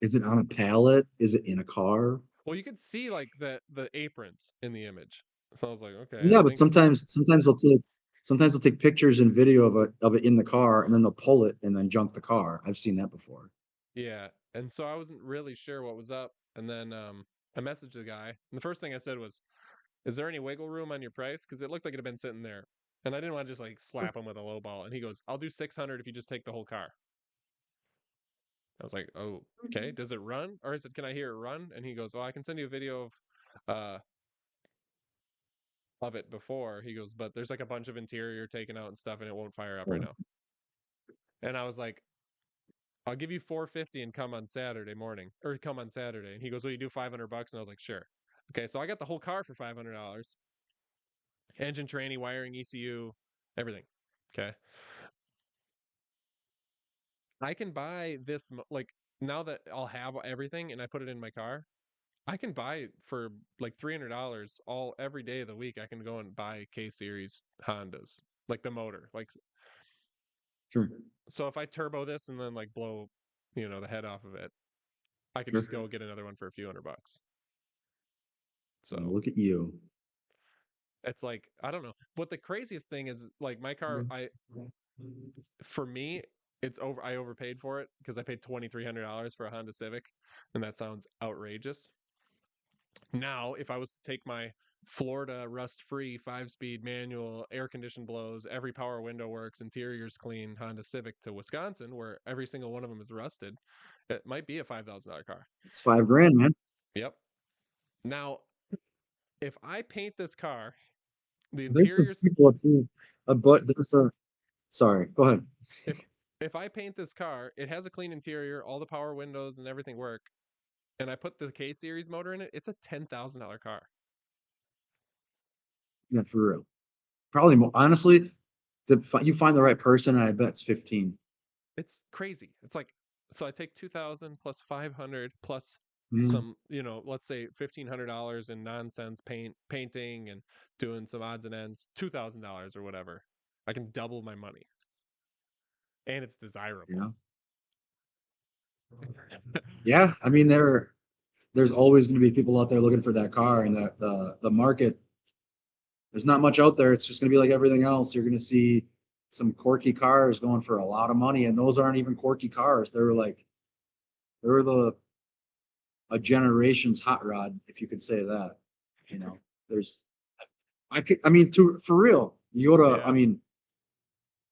Is it on a pallet? Is it in a car? Well, you could see like the aprons in the image. So I was like, okay, I Yeah, but think sometimes they'll take pictures and video of it in the car, and then they'll pull it and then junk the car. I've seen that before. yeah. And so I wasn't really sure what was up. And then I messaged the guy. And the first thing I said was, "Is there any wiggle room on your price? Because it looked like it had been sitting there." And I didn't want to just like slap him with a low ball. And he goes, "I'll do 600 if you just take the whole car." I was like, "Oh, okay. Does it run?" Or I said, "Can I hear it run?" And he goes, "Oh, I can send you a video uh of it before." He goes, "But there's like a bunch of interior taken out and stuff, and it won't fire up right now." And I was like, "I'll give you 450 and come on Saturday morning, or come on Saturday." And he goes, "Will you do 500 bucks?" And I was like, "Sure." Okay, so I got the whole car for $500, engine, tranny, wiring, ECU, everything. Okay, I can buy this like now that I'll have everything and I put it in my car. I can buy for like $300 all every day of the week. I can go and buy K series Hondas, like the motor. Like Sure, so, if I turbo this and then like blow, the head off of it, I could sure. just go get another one for a few $100. Well, So look at you. it's like I don't know. What the craziest thing is, like my car, for me, it's over. I overpaid for it because I paid $2,300 for a Honda Civic, and that sounds outrageous. Now, if I was to take my Florida rust-free 5-speed manual, air conditioned blows, every power window works, interior's clean Honda Civic to Wisconsin, where every single one of them is rusted, it might be a $5,000 car. It's 5 grand, man. Yep. Now, if I paint this car, the There's some interiors, people up here, but there's a. Sorry, go ahead. if if I paint this car, it has a clean interior, all the power windows and everything work, and I put the K series motor in it, it's a $10,000 car. Yeah, for real. Probably more honestly, you find the right person, and I bet it's 15. It's crazy. It's like so I take 2,000 plus 500 plus Mm, some, let's say $1,500 in nonsense painting and doing some odds and ends, $2,000 or whatever. I can double my money, and it's desirable. yeah, yeah. I mean, there's always going to be people out there looking for that car, and the market. There's not much out there. It's just going to be like everything else. You're going to see some quirky cars going for a lot of money, and those aren't even quirky cars. They're the a generation's hot rod, if you could say that. You know, there's I mean, to for real. You go to, I Yeah. mean,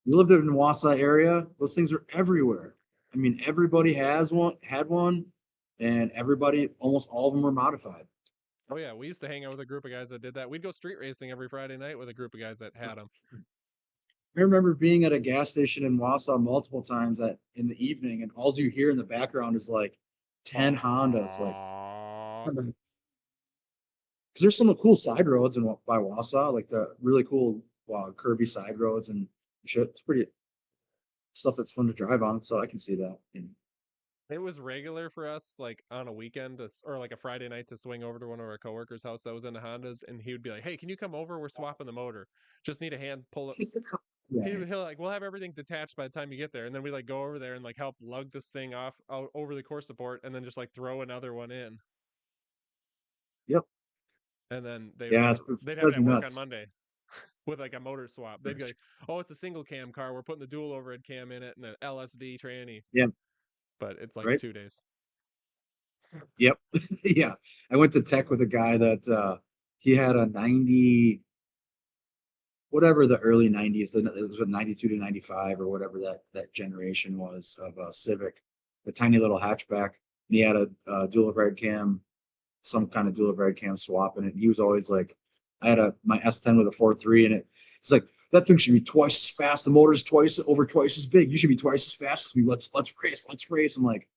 we lived in the Wausau area. Those things are everywhere. I mean, everybody had one, and everybody, almost all of them were modified. Oh yeah, we used to hang out with a group of guys that did that. We'd go street racing every Friday night with a group of guys that had them. I remember being at a gas station in Wausau multiple times in the evening, and all you hear in the background is like 10 Hondas, like Aww. because there's some cool side roads by Wausau, like the really cool curvy side roads and shit. It's pretty stuff that's fun to drive on, so I can see that. And It was regular for us, like on a weekend or like a Friday night to swing over to one of our coworkers' house that was in the Hondas, and he would be like, "Hey, can you come over? We're swapping the motor. Just need a hand pull up." yeah, He'll like, "We'll have everything detached by the time you get there," and then we like go over there and like help lug this thing off out over the core support, and then just like throw another one in, yep, and then yeah, it's they'd have it supposed to at be work on nuts. Monday with like a motor swap. They'd be like, "Oh, it's a single cam car. We're putting the dual overhead cam in it and an LSD tranny," Yeah, but it's like right. 2 days. Yep. Yeah. I went to tech with a guy that he had a 90, whatever the early 90s, it was a 92 to 95 or whatever that generation was of a Civic, the tiny little hatchback. And he had a dual overhead cam, some kind of dual overhead cam swap in it. And he was always like, I had my S10 with a 4.3 in it. It's like that thing should be twice as fast. The motor's twice as big. You should be twice as fast as me. Let's race. Let's race. I'm like,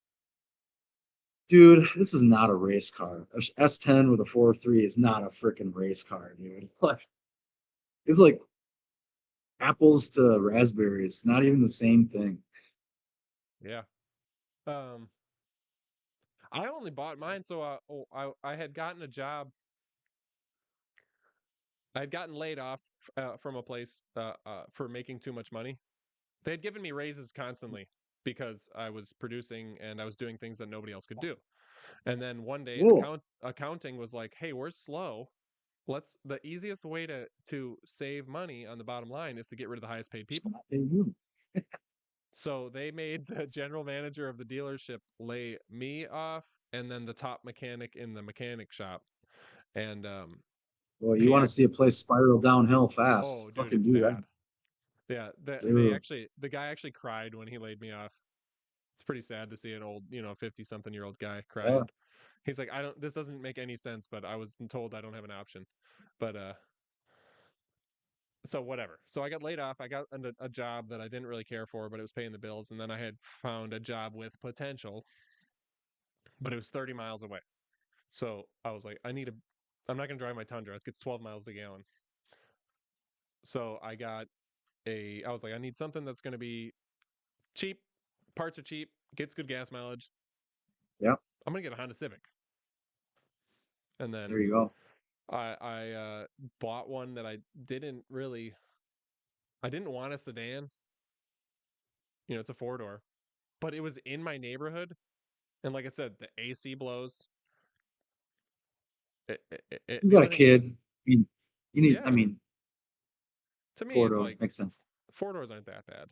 dude, this is not a race car. A S10 with a 4.3 is not a freaking race car, dude. It's like apples to raspberries, not even the same thing. Yeah. Um, I only bought mine so I had gotten a job I had gotten laid off from a place for making too much money. They had given me raises constantly because I was producing and I was doing things that nobody else could do. And then one day, Whoa. accounting was like, "Hey, we're slow. Let's the easiest way to save money on the bottom line is to get rid of the highest paid people." Stop paying you. So they made the general manager of the dealership lay me off, and then the top mechanic in the mechanic shop. And Well, you he want to act see a place spiral downhill fast? oh, dude, Fucking it's do that, bad. Yeah, dude. the guy actually cried when he laid me off. It's pretty sad to see an old, 50 something year old guy Yeah. crying. He's like, I don't, this doesn't make any sense, but I was told I don't have an option. But, so whatever. So I got laid off. I got a job that I didn't really care for, but it was paying the bills. And then I had found a job with potential, but it was 30 miles away. So I was like, I'm not going to drive my Tundra. It gets 12 miles a gallon. So I was like, I need something that's going to be cheap. Parts are cheap, gets good gas mileage. Yep. I'm going to get a Honda Civic. And There then you go. I bought one that I didn't want a sedan. It's a 4 door, but it was in my neighborhood. And like I said, the AC blows. You got a Everything. kid. You need. I Yeah. mean, To me, four it's door like makes sense. 4 doors aren't that bad.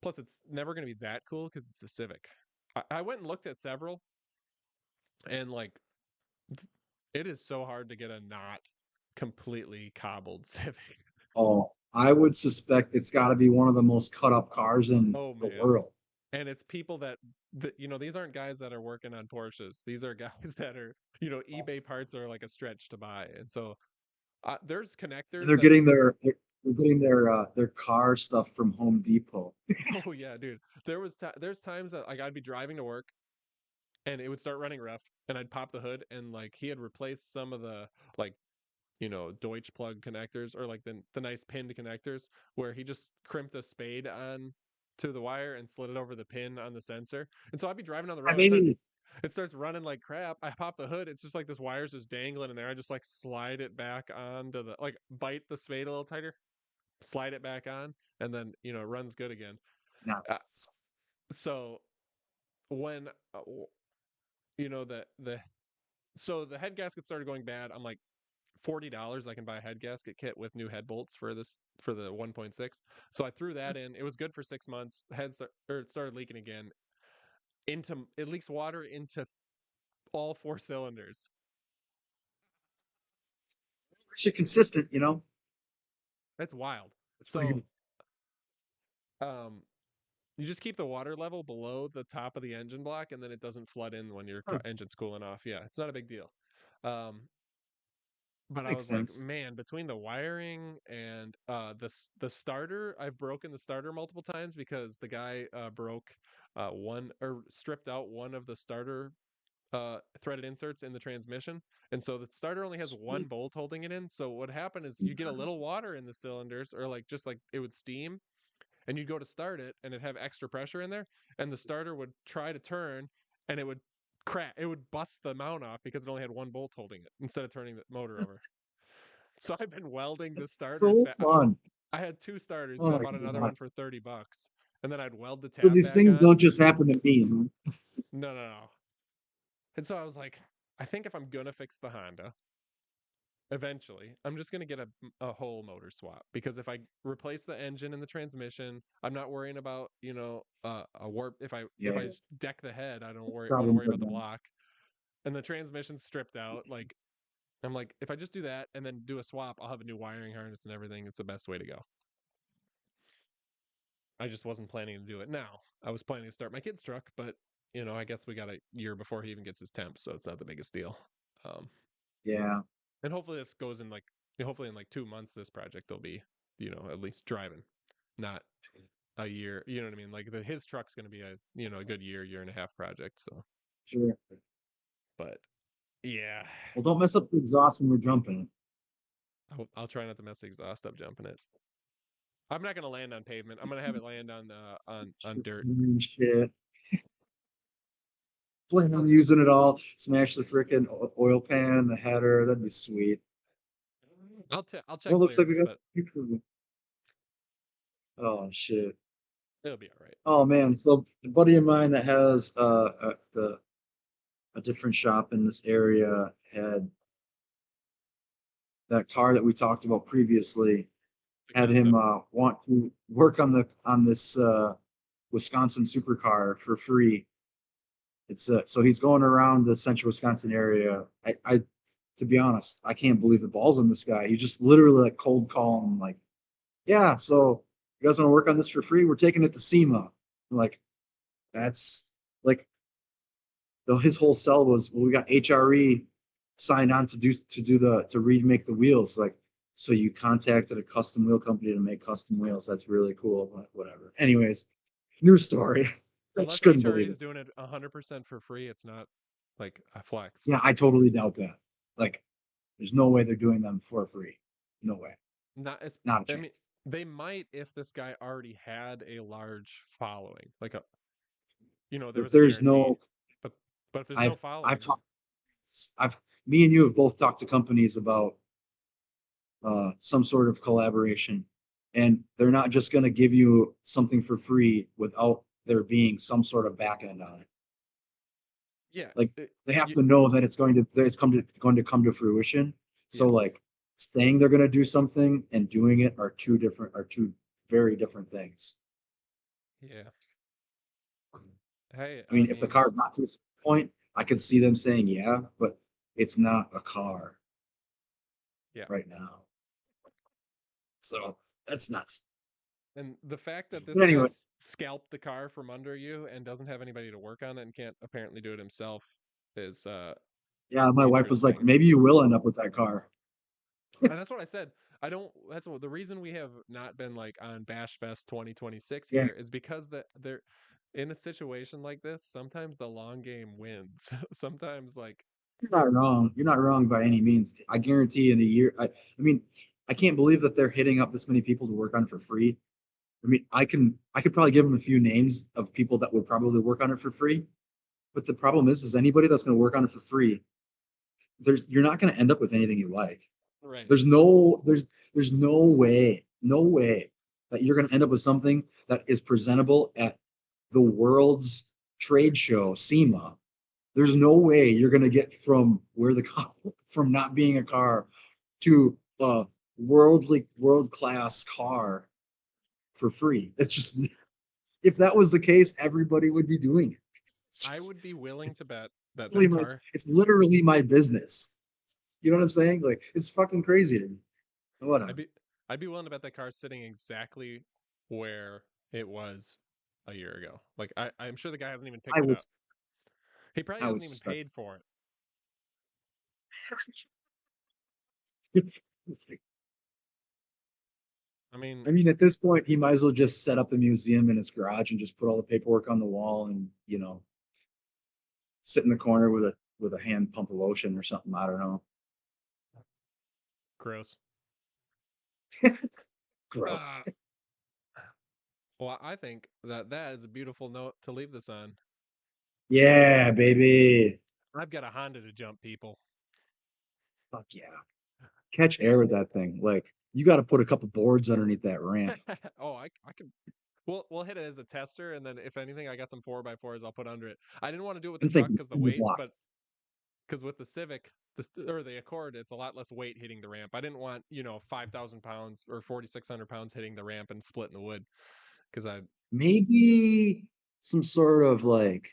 Plus, it's never going to be that cool because it's a Civic. I went and looked at several, and like, it is so hard to get a not completely cobbled Civic. Oh, I would suspect it's got to be one of the most cut up cars in Oh the man. world. And it's people these aren't guys that are working on Porsches. These are guys that are, eBay parts are like a stretch to buy. And so there's And connectors they're that getting their car stuff from Home Depot. oh yeah, dude. There's times that like I'd be driving to work and it would start running rough and I'd pop the hood and like he had replaced some of the like Deutsch plug connectors or like the nice pinned connectors where he just crimped a spade on to the wire and slid it over the pin on the sensor. And so I'd be driving on the I road. mean, It starts running like crap. I pop the hood. It's just like this wire's just dangling in there. I just like slide it back onto like bite the spade a little tighter, slide it back on, and then it runs good again. Uh, nice. so when the so the head gasket started going bad, I'm like, $40 I can buy a head gasket kit with new head bolts for the 1.6. So I threw that in. It was good for 6 months. It started leaking again. It leaks water into all four cylinders. Shit consistent, you know. That's wild. That's pretty So good. um you just keep the water level below the top of the engine block and then it doesn't flood in when your Huh, engine's cooling off. Yeah, it's not a big deal. Um that but I makes was like, sense. man, between the wiring and the starter, I've broken the starter multiple times because the guy broke one or stripped out one of the starter threaded inserts in the transmission, and so the starter only has one Sweet. bolt holding it in. So what happened is you get a little water in the cylinders, or like just like it would steam, and you'd go to start it, and it'd have extra pressure in there, and the starter would try to turn, and it would crack. It would bust the mount off because it only had one bolt holding it instead of turning the motor over. So I've been welding the That's starters so back. I I had two starters, Oh I my bought another god. one for $30, and then I'd weld the So tab these back things on. don't just happen to me, huh? No, no, no. And so I was like, I think if I'm gonna fix the Honda, eventually, I'm just gonna get a whole motor swap because if I replace the engine and the transmission, I'm not worrying about a warp. If Yeah, I deck the head, I don't it's worry want to probably worry good about the then. block and the transmission's stripped out. Like I'm like, if I just do that and then do a swap, I'll have a new wiring harness and everything. It's the best way to go. I just wasn't planning to do it now. I was planning to start my kid's truck, but I guess we got a year before he even gets his temp, so it's not the biggest deal. Um, Yeah, and hopefully this goes in hopefully in like 2 months, this project will be, at least driving, not a year. You know what I mean? Like his truck's going to be a good year and a half project. So, sure. but yeah, Well, don't mess up the exhaust when we're jumping it. I'll try not to mess the exhaust up jumping it. I'm not going to land on pavement. I'm going to have it land on dirt. Shit. Plan on using it all. Smash the freaking oil pan and the header. That'd be sweet. I'll Well, check it looks like we clearance, got. but Oh shit. it'll be all right. Oh man. So a buddy of mine that has a different shop in this area had that car that we talked about previously. The Had him concept. want to work on this Wisconsin supercar for free. It's so he's going around the central Wisconsin area. I to be honest, I can't believe the balls on this guy. He just literally like cold call him like, yeah, so you guys want to work on this for free? We're taking it to SEMA. I'm like, that's like his whole sell was, well, we got HRE signed on to remake the wheels. Like, so you contacted a custom wheel company to make custom wheels. That's really cool. Whatever. Anyways, new story. I just Unless couldn't HRE believe is it. doing it 100% for free, it's not like a flex. Yeah, I totally doubt that. Like, there's no way they're doing them for free. No way. Not as Not a I mean, chance. they might if this guy already had a large following, like a there If was a there's guarantee. no, But if there's no I've following, talked, I've me and you have both talked to companies about some sort of collaboration, and they're not just going to give you something for free without there being some sort of back end on it. yeah, Like they have to know that going to come to fruition. So yeah, like saying they're going to do something and doing it are two very different things. yeah. Hey, I I mean, if the mean, car got to a point, I could see them saying yeah, but it's not a car yeah. right now. So that's nuts. And the fact that But this guy anyway, scalped the car from under you and doesn't have anybody to work on it and can't apparently do it himself is yeah, my wife was like, interesting. maybe you will end up with that car. And that's what I said. I don't. That's what the reason we have not been like on Bash Fest 2026 Yeah, here is because that they're in a situation like this. Sometimes the long game wins. Sometimes like you're not wrong. You're not wrong by any means. I guarantee in a year, I mean, I can't believe that they're hitting up this many people to work on it for free. I mean, I could probably give them a few names of people that would probably work on it for free. But the problem is anybody that's going to work on it for free, you're not going to end up with anything you like. right. There's no there's no way that you're going to end up with something that is presentable at the world's trade show, SEMA. There's no way you're going to get from where the car from not being a car to a world class car for free. It's just if that was the case, everybody would be doing it. It's I just would be willing to bet that literally that my car. it's literally my business. You know what I'm saying? Like it's fucking crazy to me. I'd Whatever. be I'd be willing to bet that car's sitting exactly where it was a year ago. Like I'm sure the guy hasn't even I picked it would up. He probably I would hasn't even suspect. paid for it. I mean, I mean, at this point, he might as well just set up the museum in his garage and just put all the paperwork on the wall and, sit in the corner with a hand pump of lotion or something. I don't know. gross. Gross. Uh, well, I think that that is a beautiful note to leave this on. Yeah, baby. I've got a Honda to jump, people. Fuck yeah. Catch air with that thing. Like you got to put a couple boards underneath that ramp. Oh, I can. We'll hit it as a tester, and then if anything, I got some 4x4s I'll put under it. I didn't want to do it with the I'm truck thinking because the cinder weight, blocks. but because with the Civic, or the Accord, it's a lot less weight hitting the ramp. I didn't want 5,000 pounds or 4,600 pounds hitting the ramp and splitting the wood because I. Maybe some sort of like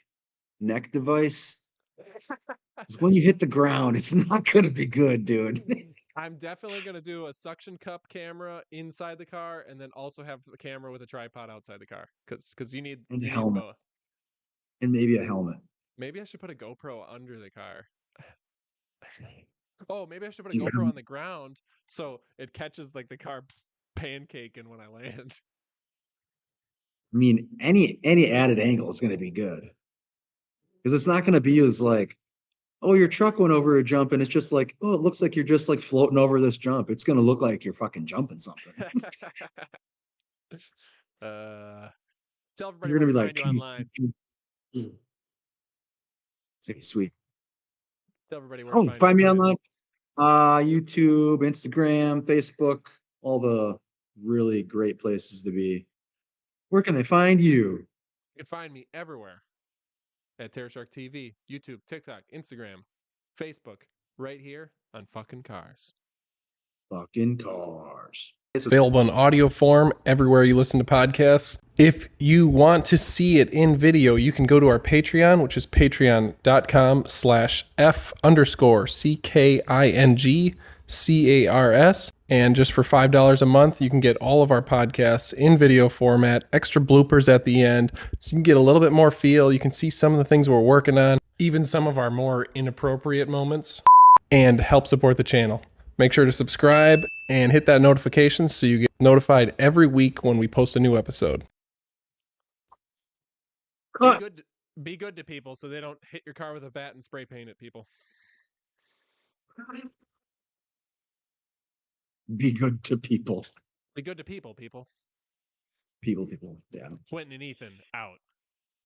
neck device. Because when you hit the ground, it's not going to be good, dude. I'm definitely gonna do a suction cup camera inside the car, and then also have the camera with a tripod outside the car, because And a you need helmet. both. And maybe a helmet. Maybe I should put a GoPro under the car. Oh, maybe I should put a Do you GoPro on the ground so it catches like the car pancaking when I land. I mean, any added angle is going to be good because it's not going to be as like, oh, your truck went over a jump, and it's just like, oh, it looks like you're just like floating over this jump. It's going to look like you're fucking jumping something. uh, tell everybody You're where going to to be find like, you online. it's gonna be sweet. Tell everybody where to Oh, find you find me online. online. YouTube, Instagram, Facebook, all the really great places to be. Where can they find you? You can find me everywhere at Terror Shark TV, YouTube, TikTok, Instagram, Facebook, right here on fucking cars. Fucking cars. Available in audio form everywhere you listen to podcasts. If you want to see it in video, you can go to our Patreon, which is patreon.com/F_CKINGCARS. And just for $5 a month, you can get all of our podcasts in video format, extra bloopers at the end, so you can get a little bit more feel. You can see some of the things we're working on, even some of our more inappropriate moments, and help support the channel. Make sure to subscribe and hit that notification so you get notified every week when we post a new episode. Be good to people so they don't hit your car with a bat and spray paint it, people. Be good to people. Be good to people, people. People. Yeah. Quintin and Ethan out.